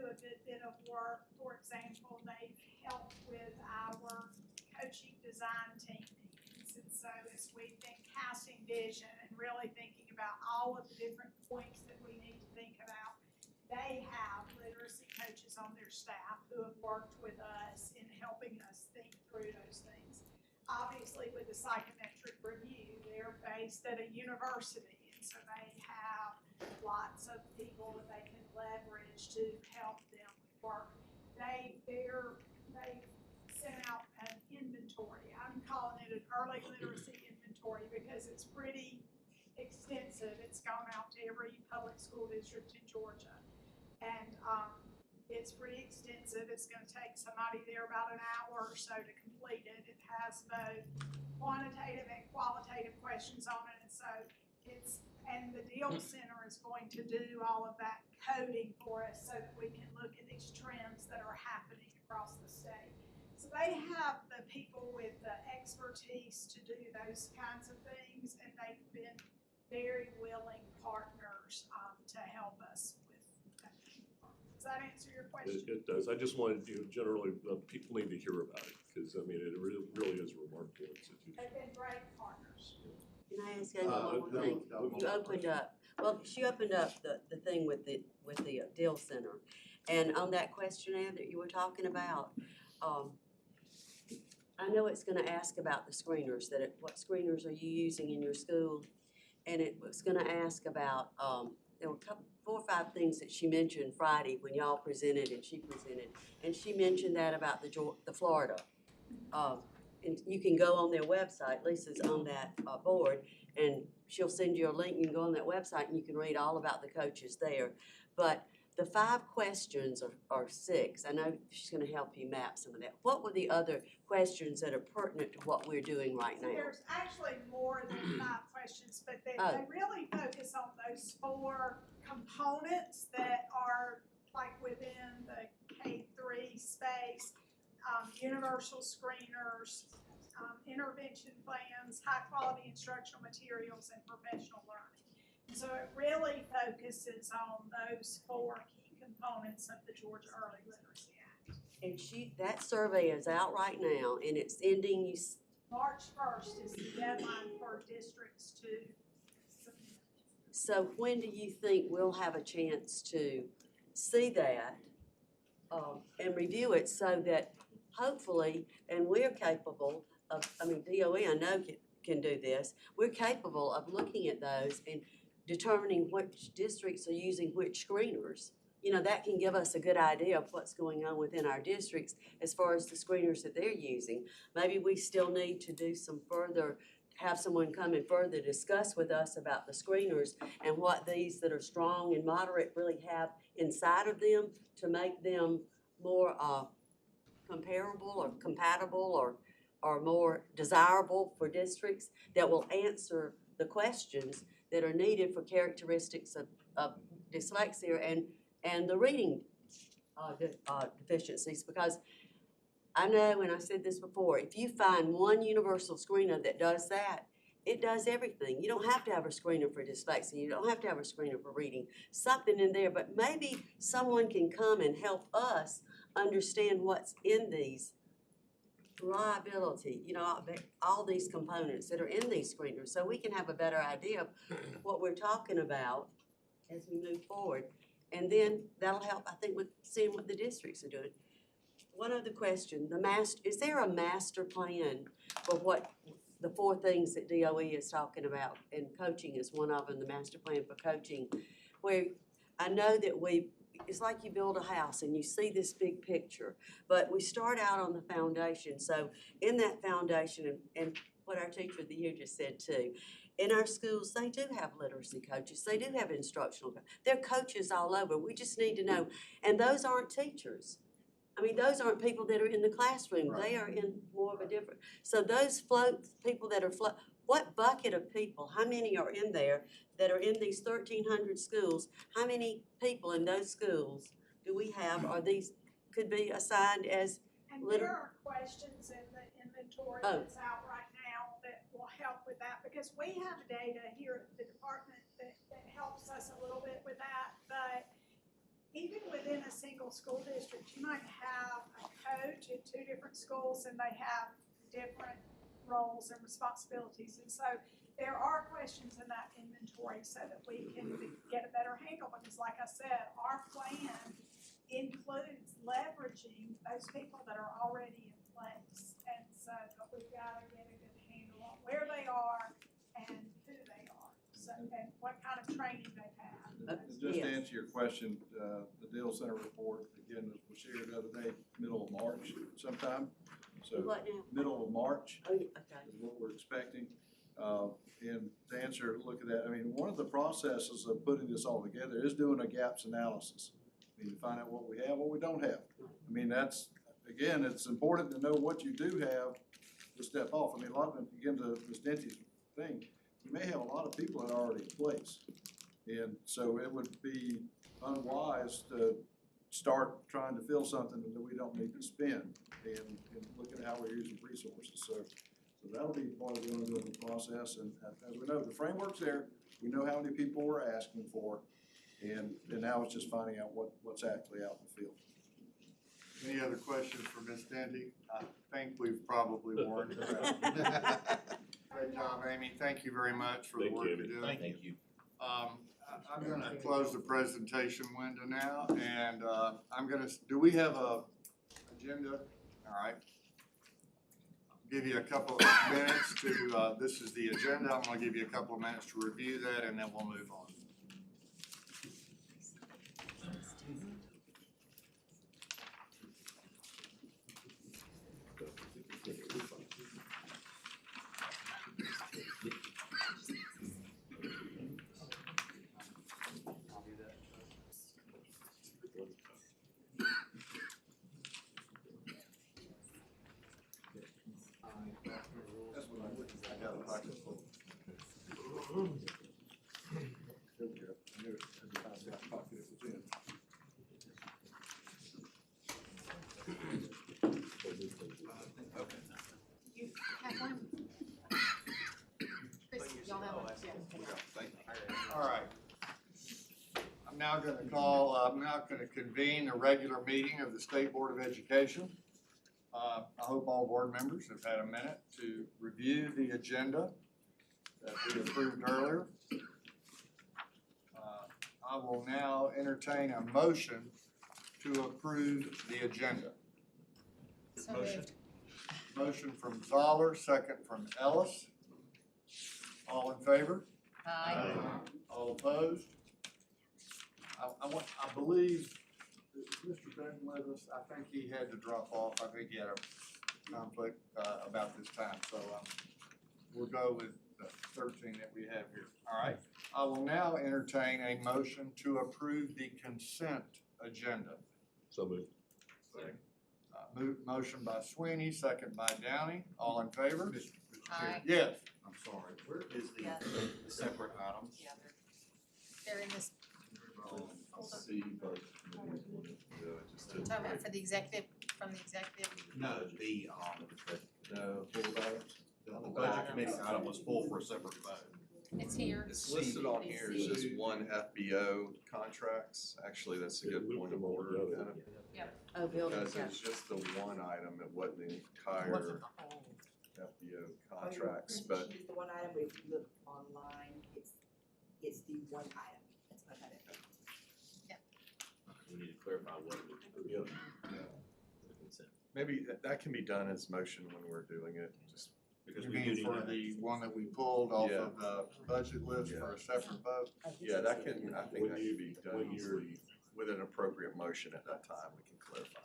a good bit of work. For example, they've helped with our coaching design team meetings. And so as we've been casting vision and really thinking about all of the different points that we need to think about, they have literacy coaches on their staff who have worked with us in helping us think through those things. Obviously, with the psychometric review, they're based at a university, and so they have lots of people that they can leverage to help them with work. They sent out an inventory. I'm calling it an early literacy inventory because it's pretty extensive. It's gone out to every public school district in Georgia. And it's pretty extensive. It's going to take somebody there about an hour or so to complete it. It has both quantitative and qualitative questions on it. And so and the Deal Center is going to do all of that coding for us so that we can look at these trends that are happening across the state. So they have the people with the expertise to do those kinds of things, and they've been very willing partners to help us with that. Does that answer your question? It does. I just wanted, generally, people need to hear about it, because, it really is a remarkable institution. They've been great partners. Can I ask Amy one more thing? You opened up, she opened up the thing with the Deal Center. And on that questionnaire that you were talking about, I know it's gonna ask about the screeners, what screeners are you using in your school? And it was gonna ask about, there were a couple, 4 or 5 things that she mentioned Friday when y'all presented and she presented. And she mentioned that about the Florida. And you can go on their website, Lisa's on that board, and she'll send you a link. You can go on that website and you can read all about the coaches there. But the 5 questions or 6, I know she's gonna help you map some of that. What were the other questions that are pertinent to what we're doing right now? There's actually more than 5 questions, but they really focus on those 4 components that are like within the K-3 space. Universal screeners, intervention plans, high-quality instructional materials, and professional learning. And so it really focuses on those 4 key components of the Georgia Early Literacy Act. And that survey is out right now, and it's ending, March 1st is the deadline for districts to submit. so when do you think we'll have a chance to see that and review it so that hopefully, and we're capable of, I mean, DOE I know can do this, we're capable of looking at those and determining which districts are using which screeners. You know, that can give us a good idea of what's going on within our districts as far as the screeners that they're using. Maybe we still need to do some further, have someone come and further discuss with us about the screeners and what these that are strong and moderate really have inside of them to make them more comparable or compatible or more desirable for districts that will answer the questions that are needed for characteristics of dyslexia and the reading deficiencies. Because I know, and I said this before, if you find one universal screener that does that, it does everything. You don't have to have a screener for dyslexia. You don't have to have a screener for reading. Something in there, but maybe someone can come and help us understand what's in these reliability, you know, all these components that are in these screeners, so we can have a better idea of what we're talking about as we move forward. And then that'll help, I think, with seeing what the districts are doing. One other question, is there a master plan for what the 4 things that DOE is talking about? And coaching is one of them, the master plan for coaching, where I know that it's like you build a house and you see this big picture, but we start out on the foundation. So in that foundation, and what our teacher of the year just said too, in our schools, they do have literacy coaches. They do have instructional coaches. There are coaches all over. We just need to know. And those aren't teachers. I mean, those aren't people that are in the classroom. Right. They are in more of a different. So those people that are what bucket of people, how many are in there that are in these 1,300 schools? How many people in those schools do we have, or these could be assigned as And there are questions in the inventory that's out right now that will help with that, because we have data here at the department that helps us a little bit with that. But even within a single school district, you might have a coach at 2 different schools and they have different roles and responsibilities. And so there are questions in that inventory so that we can get a better handle, because like I said, our plan includes leveraging those people that are already in place. And so, but we've got to get a good handle on where they are and who they are, so, and what kind of training they've had. Just to answer your question, the Deal Center report, again, was shared the other day, middle of March sometime. So What now? middle of March Oh, okay. is what we're expecting. And to answer, look at that, I mean, one of the processes of putting this all together is doing a gaps analysis. I mean, to find out what we have, what we don't have. I mean, that's, again, it's important to know what you do have to step off. I mean, a lot of, again, to Ms. Denty's thing, you may have a lot of people that are already in place. And so it would be unwise to start trying to fill something that we don't need to spend and look at how we're using resources. So that'll be part of the ongoing process. And as we know, the framework's there. We know how many people we're asking for. And now it's just finding out what's actually out in the field. Any other questions for Ms. Denty? I think we've probably warned her out. Great job, Amy. Thank you very much for the work you're doing. Thank you. I'm gonna close the presentation window now, and I'm gonna, do we have a agenda? All right. Give you a couple of minutes to, this is the agenda. I'm gonna give you a couple of minutes to review that, and then we'll move on. now gonna convene the regular meeting of the State Board of Education. I hope all board members have had a minute to review the agenda that we approved earlier. I will now entertain a motion to approve the agenda. So Motion. moved. Motion from Zoller, second from Ellis. All in favor? Aye. All opposed? I believe, is Mr. Benton with us? I think he had to drop off. I think he had a conflict, about this time, so, we'll go with the 13 that we have here. All right. I will now entertain a motion to approve the consent agenda. So moved. Motion by Sweeney, second by Downey. All in favor? Aye. Yes. I'm sorry, where is the separate items? They're in this, I'll see, but, just to. talking about for the executive, from the executive. No, No, hold on. the budget committee item was pulled for a separate vote. It's here. It's listed on here as just one FBO contracts. Actually, that's a good point of order. Oh, building, Because yeah. it's just the one item, it wasn't the entire FBO contracts, but It's the one item, but if you look online, it's the one item, that's what I got it. We need to clarify what it is. Consent. maybe that can be done as motion when we're doing it, just because You we do mean need for to. the one that we pulled off Yeah. of the budget list for a separate vote? Yeah, that can, I think When that you- can be done when you're- easily with an appropriate motion at that time, we can clarify.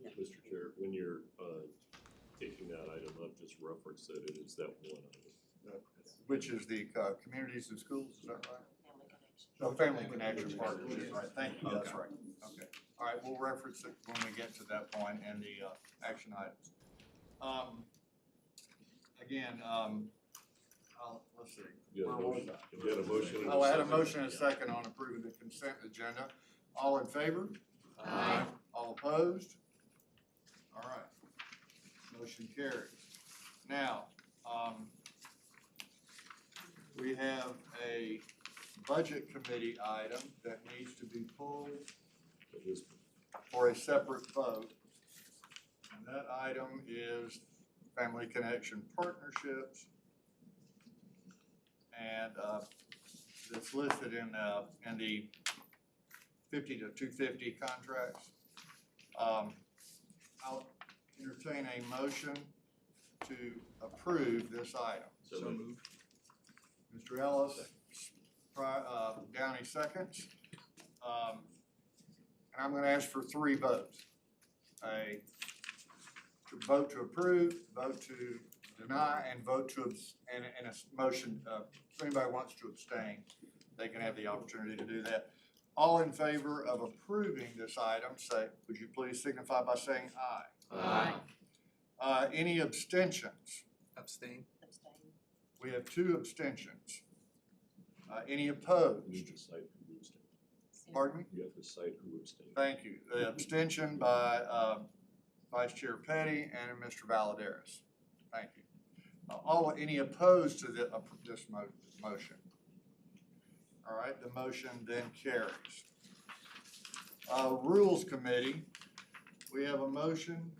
Mr. Chair, when you're, taking that item up, just reference that it is that one item. Which is the, communities and schools, is that right? No, Family Connection Partnership, right, thank you, that's right, okay. All right, we'll reference it when we get to that point in the, action items. Again, let's see. You had a Where was motion, I? you had a motion and a Oh, I had a second. motion and a second on approving the consent agenda. All in favor? Aye. All opposed? All right. Motion carries. Now, we have a budget committee item that needs to be pulled for a separate vote. And that item is Family Connection Partnerships. And, it's listed in the 50 to 250 contracts. I'll entertain a motion to approve this item. So moved. Mr. Ellis, Downey seconds. And I'm gonna ask for 3 votes. A vote to approve, vote to deny, and vote to, and a motion, if anybody wants to abstain, they can have the opportunity to do that. All in favor of approving this item, would you please signify by saying aye? Aye. Any abstentions? Abstain. We have 2 abstentions. Any opposed? You need to cite who abstained. Pardon me? You have to cite who abstained. Thank you. The abstention by, Vice Chair Petty and Mr. Valadares. Thank you. Any opposed to this motion? All right, the motion then carries. Rules Committee, we have a motion,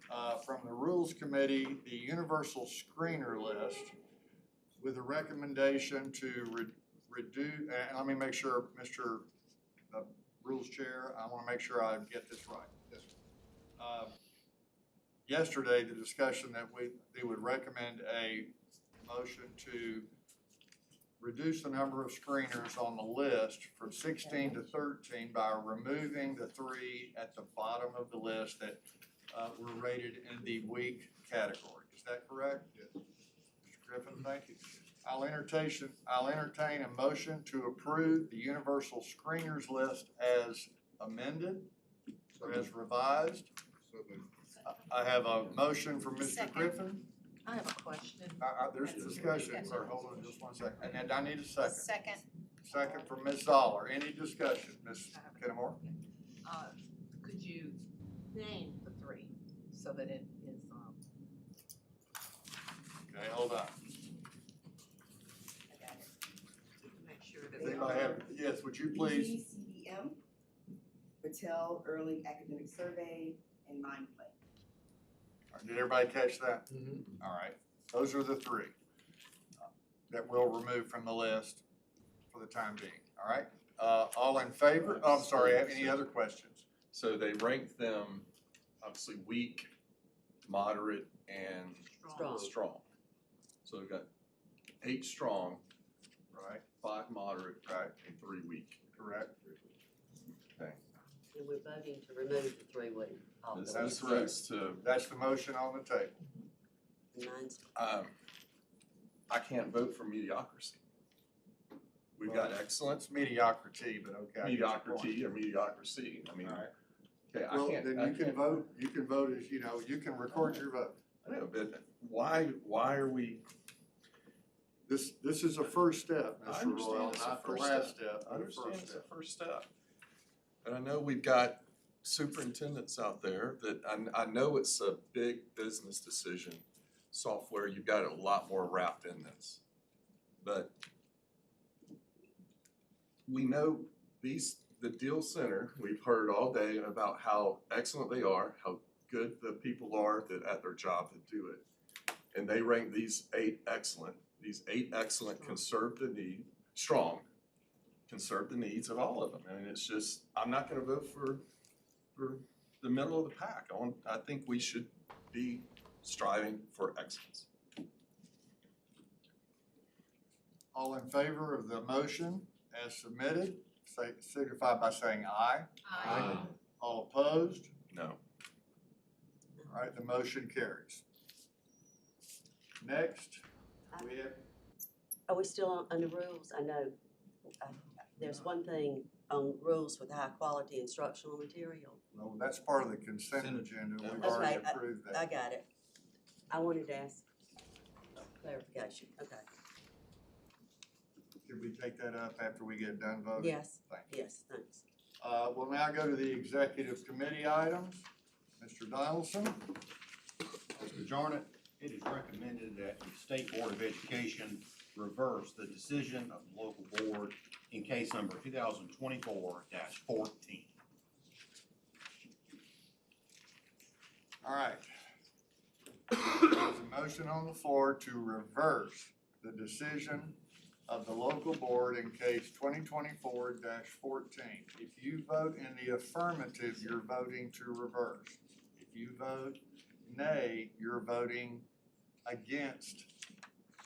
from the Rules Committee, the universal screener list with a recommendation to reduce, and let me make sure, Mr. Rules Chair, I wanna make sure I get this right. Yes, sir. Yesterday, the discussion that they would recommend a motion to reduce the number of screeners on the list from 16 to 13 by removing the 3 at the bottom of the list that were rated in the weak category. Is that correct? Yes. Mr. Griffin, thank you. I'll entertain a motion to approve the universal screeners list as amended or as revised. I have a motion from Mr. Second. Griffin. I have a question. There's discussion, sir, hold on just one second, and then I need a second. Second. Second from Ms. Zoller, any discussion, Ms. Kennemore? Could you name the 3 so that it is, Okay, hold on. make sure that Does anybody have, yes, would you please? CBM, Patel Early Academic Survey, and Mind Play. All right, did everybody catch that? All right, those are the three that we'll remove from the list for the time being, all right? All in favor? Oh, I'm sorry, any other questions? So they rank them obviously weak, moderate, and Strong. strong. So we've got 8 strong, Right, 5 moderate, right, and 3 weak. correct. Okay. And we're voting to remove the 3 week. off This the this list. votes to, That's the motion on the table. Mine's, I can't vote for mediocrity. We've got excellence, It's mediocrity, but okay. I get your point. mediocrity or mediocrity. I mean, All right. okay, I Well, can't. then I you can can't- vote, you can record your vote. I know, but why are we? This is a first step, I Mr. understand Royal, it's a not the first last step. step, I but the understand first it's a step. first step. And I know we've got superintendents out there that, I know it's a big business decision. Software, you've got a lot more wrapped in this. But we know the Deal Center, we've heard all day about how excellent they are, how good the people are that at their job that do it. And they rank these 8 excellent, conserve the need, strong, conserve the needs of all of them. I mean, it's just, I'm not gonna vote for the middle of the pack. I think we should be striving for excellence. All in favor of the motion as submitted, signify by saying aye. Aye. All opposed? No. All right, the motion carries. Next, we have, are we still on the rules? I know, there's one thing on rules with high quality instructional material. no, that's part of the consent agenda, we've already Okay, approved that. I got it. I wanted to ask clarification, okay. Could we take that up after we get done voting? Yes, Thank you. yes, thanks. We'll now go to the executive committee items. Mr. Donaldson? Mr. Jarnett, it is recommended that the State Board of Education reverse the decision of the local board in case number 2024-14. All right. There's a motion on the floor to reverse the decision of the local board in case 2024-14. If you vote in the affirmative, you're voting to reverse. If you vote nay, you're voting against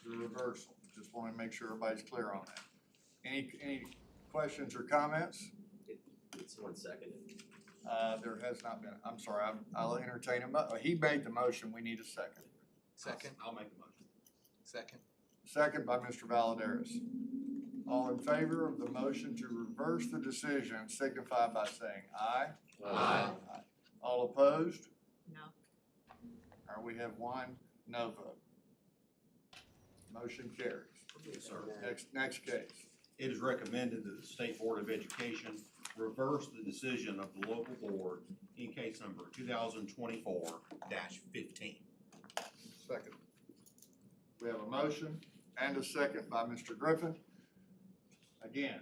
the reversal. Just want to make sure everybody's clear on that. Any questions or comments? It's 1 second. There has not been, I'm sorry, I'll entertain him. He made the motion, we need a second. Second. I'll make the motion. Second. Second by Mr. Valadares. All in favor of the motion to reverse the decision signify by saying aye. Aye. All opposed? No. All right, we have 1 no vote. Motion carries. Yes, sir. Next case. It is recommended that the State Board of Education reverse the decision of the local board in case number 2024-15. Second. We have a motion and a second by Mr. Griffin. Again,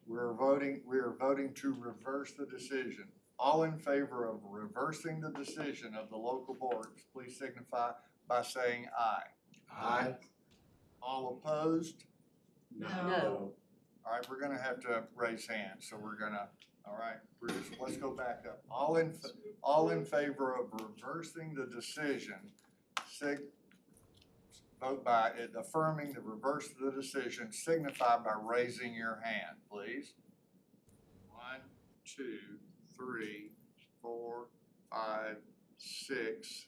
we are voting to reverse the decision. All in favor of reversing the decision of the local boards, please signify by saying aye. Aye. All opposed? No. All right, we're gonna have to raise hands, so we're gonna, all right, let's go back up. All in favor of reversing the decision, vote by affirming the reverse of the decision, signify by raising your hand, please. 1, 2, 3, 4, 5, 6.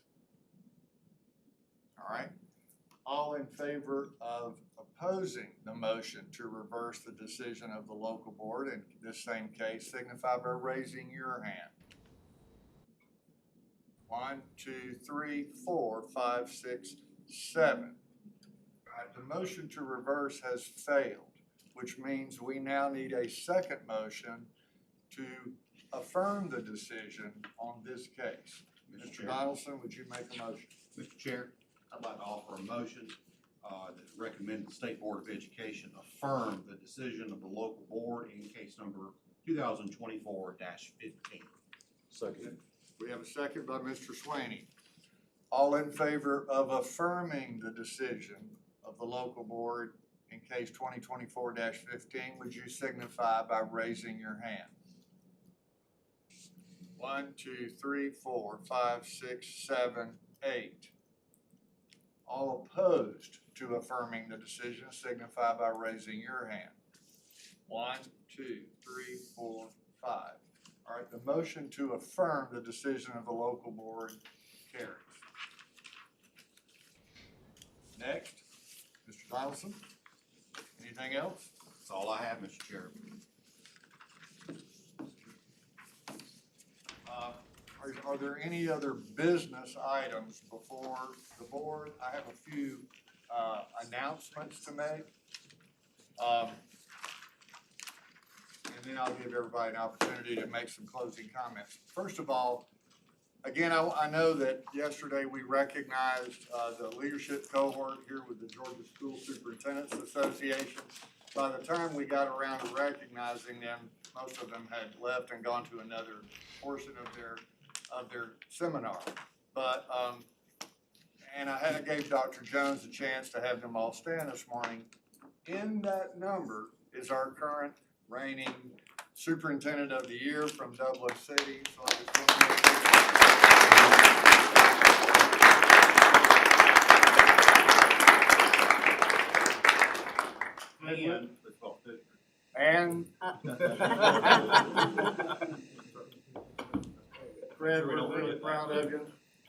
All right. All in favor of opposing the motion to reverse the decision of the local board in this same case, signify by raising your hand. 1, 2, 3, 4, 5, 6, 7. All right, the motion to reverse has failed, which means we now need a second motion to affirm the decision on this case. Mr. Donaldson, would you make a motion? Mr. Chair, I'd like to offer a motion that recommends the State Board of Education affirm the decision of the local board in case number 2024-15. Second. We have a second by Mr. Swaney. All in favor of affirming the decision of the local board in case 2024-15, would you signify by raising your hand? 1, 2, 3, 4, 5, 6, 7, 8. All opposed to affirming the decision signify by raising your hand. 1, 2, 3, 4, 5. All right, the motion to affirm the decision of the local board carries. Next, Mr. Donaldson, anything else? That's all I have, Mr. Chairman. Are there any other business items before the board? I have a few announcements to make. And then I'll give everybody an opportunity to make some closing comments. First of all, again, I know that yesterday we recognized the leadership cohort here with the Georgia School Superintendents Association. By the time we got around to recognizing them, most of them had left and gone to another portion of their seminar. But, and I gave Dr. Jones a chance to have them all stand this morning. In that number is our current reigning Superintendent of the Year from Dublin City. So I just want Fred, we're really proud of you,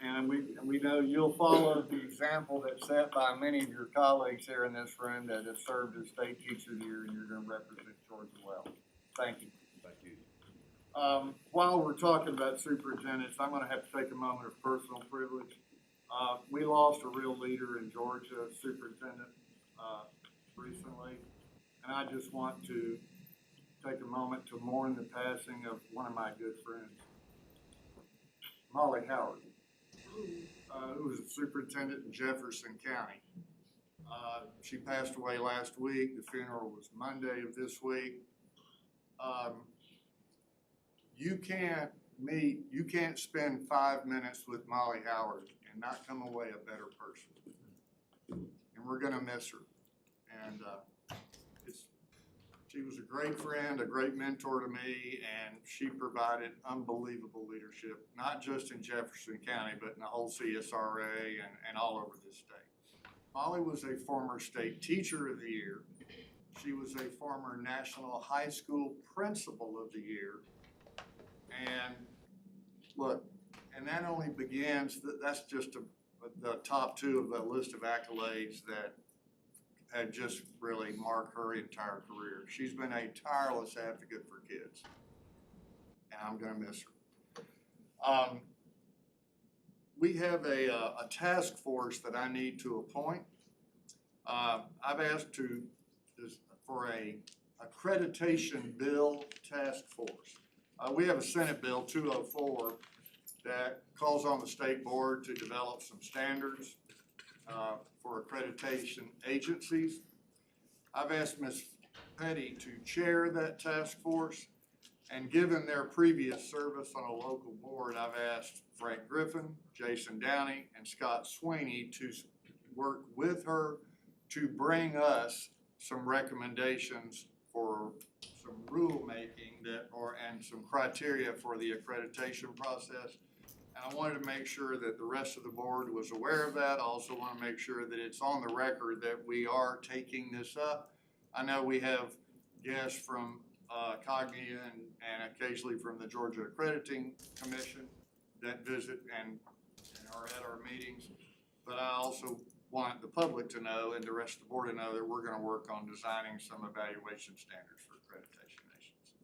and we know you'll follow the example that's set by many of your colleagues here in this room that have served as state teacher of the year, and you're gonna represent Georgia well. Thank you. Thank you. While we're talking about superintendents, I'm gonna have to take a moment of personal privilege. We lost a real leader in Georgia, superintendent, recently, and I just want to take a moment to mourn the passing of one of my good friends, Molly Howard, who was a superintendent in Jefferson County. She passed away last week. The funeral was Monday of this week. You can't spend 5 minutes with Molly Howard and not come away a better person. And we're gonna miss her. And she was a great friend, a great mentor to me, and she provided unbelievable leadership, not just in Jefferson County, but in the whole CSRA and all over this state. Molly was a former state teacher of the year. She was a former national high school principal of the year. And look, and that only begins, that's just the top two of the list of accolades that had just really marked her entire career. She's been a tireless advocate for kids, and I'm gonna miss her. We have a task force that I need to appoint. I've asked for a accreditation bill task force. We have a Senate Bill 204 that calls on the state board to develop some standards for accreditation agencies. I've asked Ms. Petty to chair that task force, and given their previous service on a local board, I've asked Frank Griffin, Jason Downey, and Scott Swaney to work with her to bring us some recommendations for some rulemaking and some criteria for the accreditation process. And I wanted to make sure that the rest of the board was aware of that. I also want to make sure that it's on the record that we are taking this up. I know we have guests from Cognia and occasionally from the Georgia Accrediting Commission that visit and are at our meetings. But I also want the public to know and the rest of the board to know that we're going to work on designing some evaluation standards for accreditation agencies.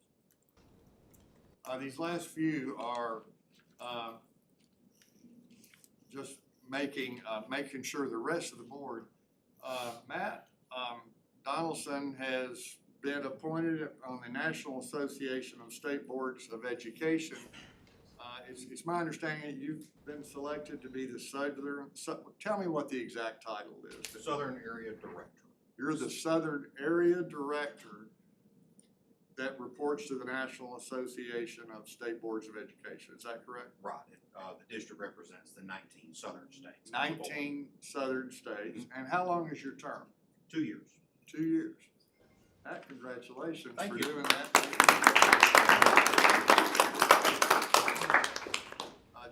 These last few are just making sure the rest of the board, Matt Donaldson has been appointed on the National Association of State Boards of Education. It's my understanding that you've been selected to be the tell me what the exact title is. The Southern Area Director. You're the Southern Area Director that reports to the National Association of State Boards of Education, is that correct? Right, the district represents the 19 southern states. 19 southern states, and how long is your term? 2 years. 2 years. Congratulations Thank for you. doing that.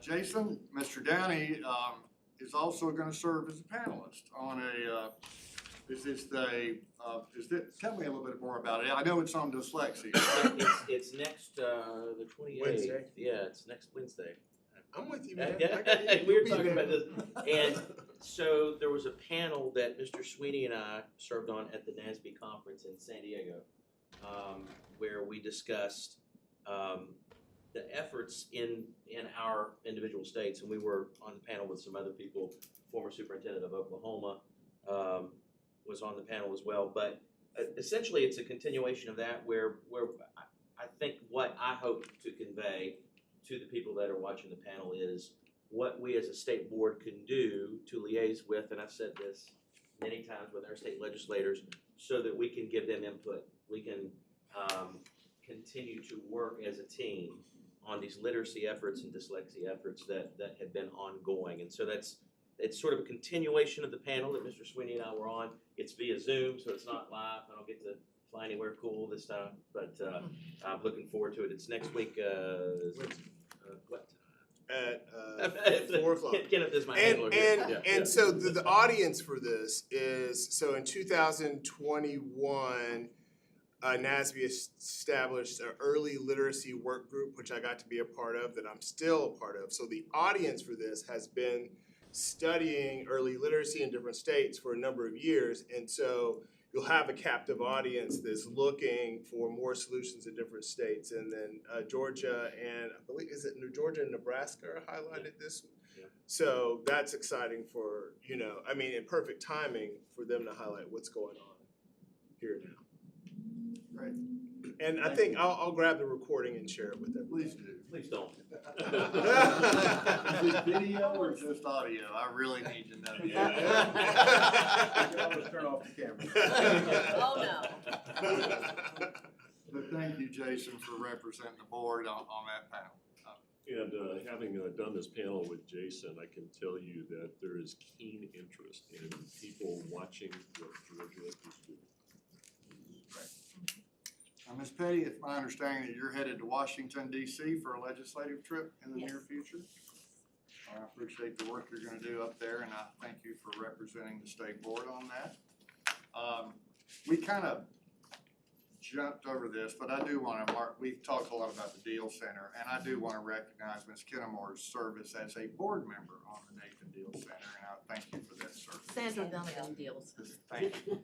Jason, Mr. Downey, is also gonna serve as a panelist on a, tell me a little bit more about it. I know it's on dyslexia. It's next, the 28th. Wednesday? Yeah, it's next Wednesday. I'm with you, man. Yeah, I got you. we were Be talking there. about this, and so there was a panel that Mr. Sweeney and I served on at the NASB conference in San Diego, where we discussed the efforts in our individual states, and we were on the panel with some other people. Former superintendent of Oklahoma was on the panel as well, but essentially it's a continuation of that, where I think what I hope to convey to the people that are watching the panel is what we as a state board can do to liaise with, and I've said this many times with our state legislators, so that we can give them input. We can continue to work as a team on these literacy efforts and dyslexia efforts that have been ongoing. And so it's sort of a continuation of the panel that Mr. Sweeney and I were on. It's via Zoom, so it's not live. I don't get to fly anywhere cool this time, but I'm looking forward to it. It's next week, what time? At 4 o'clock. Kenneth is my handler here. Yeah. So the audience for this is, so in 2021, NASB established an early literacy work group, which I got to be a part of, that I'm still a part of. So the audience for this has been studying early literacy in different states for a number of years, and so you'll have a captive audience that's looking for more solutions in different states. And then Georgia and I believe, is it New Georgia and Nebraska are highlighted this? Yeah. So that's exciting for, I mean, in perfect timing for them to highlight what's going on here now. Great. And I think I'll grab the recording and share it with them. Please do. Please don't. Is this video or just audio? I really need to know. You can always turn off the camera. Oh, no. But thank you, Jason, for representing the board on that panel. And having done this panel with Jason, I can tell you that there is keen interest in people watching what Georgia is doing. Ms. Petty, it's my understanding that you're headed to Washington DC for a legislative trip in the near future. I appreciate the work you're gonna do up there, and I thank you for representing the state board on that. We kind of jumped over this, but I do wanna we've talked a lot about the Deal Center, and I do wanna recognize Ms. Kennemore's service as a board member on the Nathan Deal Center, and I thank you for that service. Sandra Duncan deals. Thank you.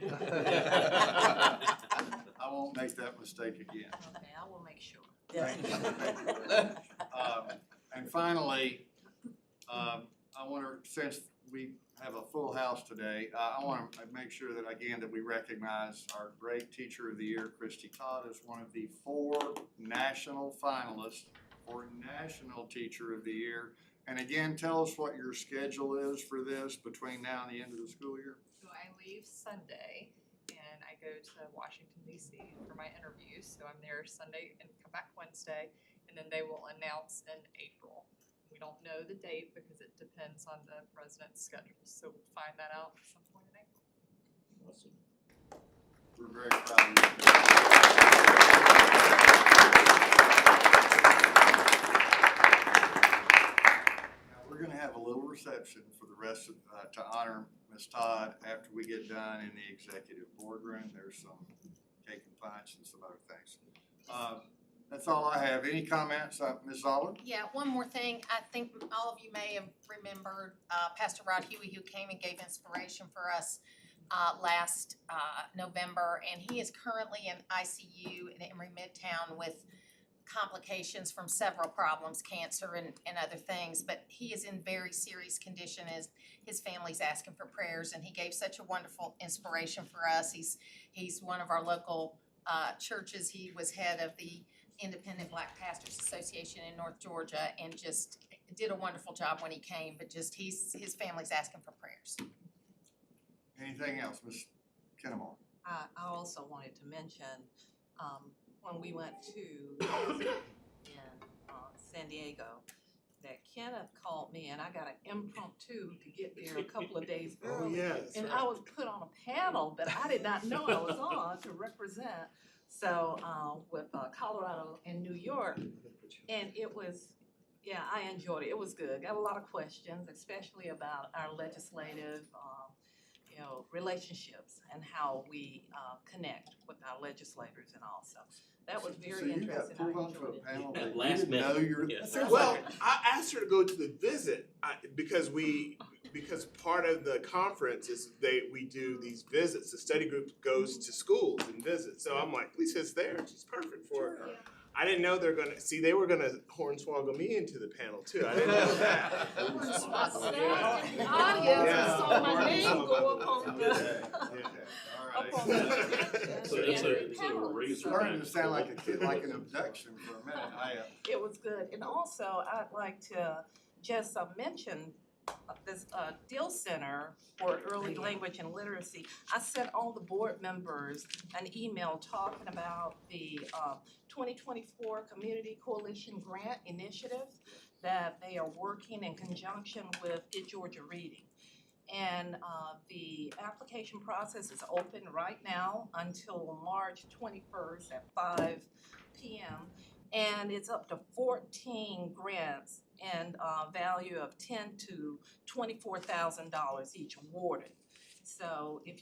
I won't make that mistake again. Okay, I will make sure. And finally, I wanna, since we have a full house today, I wanna make sure that, again, that we recognize our great Teacher of the Year, Christy Todd, as one of the 4 national finalists for National Teacher of the Year. And again, tell us what your schedule is for this between now and the end of the school year. So I leave Sunday and I go to Washington DC for my interview. So I'm there Sunday and come back Wednesday, and then they will announce in April. We don't know the date because it depends on the president's schedule. So we'll find that out at some point in April. Awesome. We're very proud of you. Now, we're gonna have a little reception for the rest of, to honor Ms. Todd after we get done in the executive boardroom. There's some cake and punch and some other things. That's all I have. Any comments, Ms. Zoller? Yeah, one more thing. I think all of you may have remembered Pastor Rod Huey, who came and gave inspiration for us last November, and he is currently in ICU in Emory Midtown with complications from several problems, cancer and other things, but he is in very serious condition as his family's asking for prayers, and he gave such a wonderful inspiration for us. He's one of our local churches. He was head of the Independent Black Pastors Association in North Georgia, and just did a wonderful job when he came, but just his family's asking for prayers. Anything else, Ms. Kennemore? I also wanted to mention, when we went to San Diego, that Kenneth called me and I got an impromptu to get there a couple of days Oh, early. yeah, that's And right. I was put on a panel that I did not know I was on to represent. So, with Colorado and New York, and it was, yeah, I enjoyed it. It was good. Got a lot of questions, especially about our legislative, relationships and how we connect with our legislators and all. So that was very interesting. I enjoyed it. At that you last didn't know minute. you were. Yeah. Well, I asked her to go to the visit because part of the conference is we do these visits. The study group goes to schools and visits. So I'm like, Lisa's there. She's perfect for it. I didn't know they were gonna hornswoggle me into the panel too. I didn't know that. I saw my name go up on the. So it's a razor. Starting to sound like a kid, like an objection for a minute. It was good. And also, I'd like to just mention this Deal Center for Early Language and Literacy. I sent all the board members an email talking about the 2024 Community Coalition Grant Initiative that they are working in conjunction with Get Georgia Reading. And the application process is open right now until March 21st at 5 p.m. And it's up to 14 grants and value of $10,000 to $24,000 each awarded. So if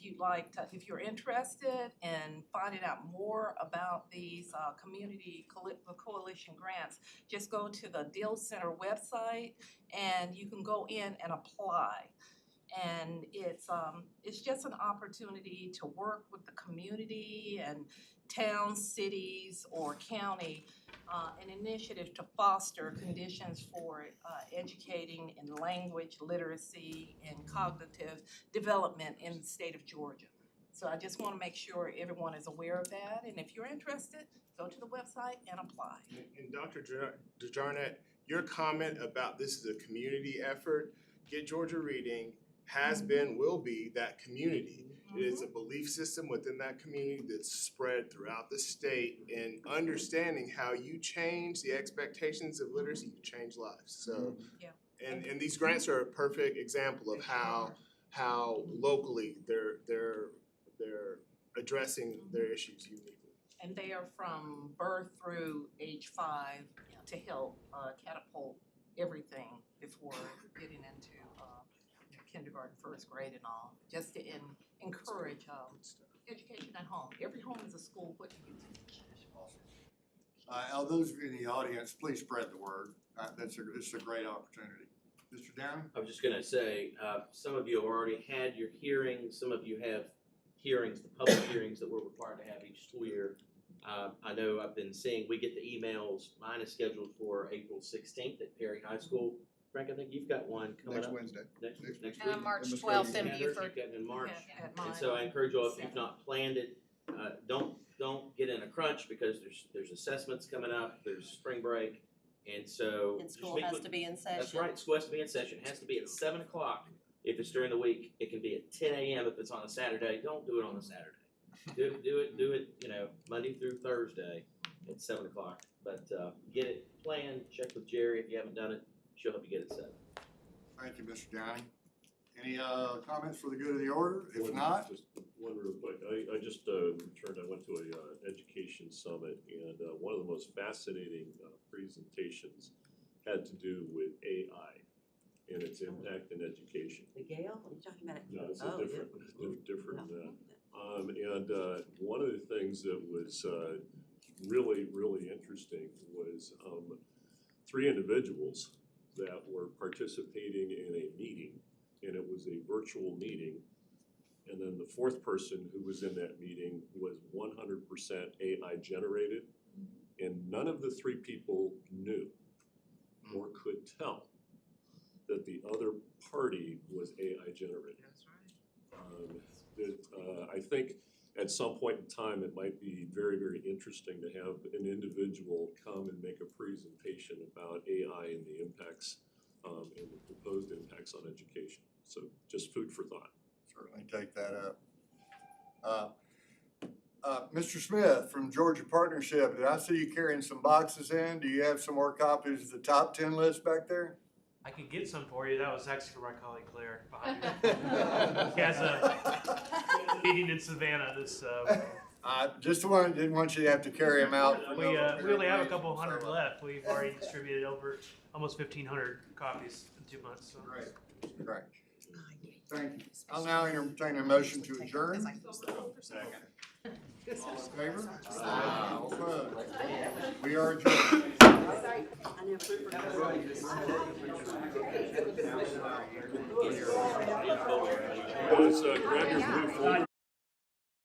if you're interested in finding out more about these community coalition grants, just go to the Deal Center website and you can go in and apply. And it's just an opportunity to work with the community and towns, cities, or county, an initiative to foster conditions for educating in language, literacy, and cognitive development in the state of Georgia. So I just want to make sure everyone is aware of that, and if you're interested, go to the website and apply. And Dr. DeJarnett, your comment about this is a community effort, Get Georgia Reading has been, will be that community. It is a belief system within that community that's spread throughout the state, and understanding how you change the expectations of literacy, you change lives. So, and these grants are a perfect example of how locally they're addressing their issues uniquely. And they are from birth through age 5 to help catapult everything before getting into kindergarten, first grade and all, just to encourage education at home. Every home is a school. What do you teach? Those of you in the audience, please spread the word. This is a great opportunity. Mr. Downey? I was just gonna say, some of you have already had your hearings, some of you have hearings, the public hearings that we're required to have each school year. I know I've been seeing, we get the emails, mine is scheduled for April 16th at Perry High School. Frank, I think you've got one coming up. Next Wednesday. Next And week. on March Mr. 12th in Heather, Beaufort. you've got it in March. At And mine. so I encourage you all, if you've not planned it, don't get in a crunch, because there's assessments coming up, there's spring break, and so. And just school meet has with- to be in session. That's right, school has to be in session, it has to be at 7 o'clock if it's during the week, it can be at 10 a.m. if it's on a Saturday, don't do it on a Saturday. Do it, Monday through Thursday at 7 o'clock, but, get it planned, check with Jerry if you haven't done it, she'll help you get it set up. Thank you, Mr. Downey. Any comments for the good of the order? If not, Just one real quick, I just returned, I went to a education summit, and one of the most fascinating presentations had to do with AI and its impact in education. The Gale, what are you talking about? No, it's Oh, a different, and one of the things that was really, really interesting was 3 individuals that were participating in a meeting, and it was a virtual meeting. And then the 4th person who was in that meeting was 100% AI generated, and none of the 3 people knew or could tell that the other party was AI generated. That's right. I think at some point in time, it might be very, very interesting to have an individual come and make a presentation about AI and the impacts and the proposed impacts on education. So just food for thought. certainly take that up. Mr. Smith from Georgia Partnership, did I see you carrying some boxes in? Do you have some more copies of the top 10 list back there? I could get some for you. That was actually for my colleague Claire behind me. He has a meeting in Savannah this, Didn't want you to have to carry them out. we only have a couple hundred left. We've already distributed over almost 1,500 copies in 2 months, so. Great. Thank you. I'll now entertain a motion to adjourn. Second. All in favor? All opposed? We are adjourned. Guys, grab your blue folder.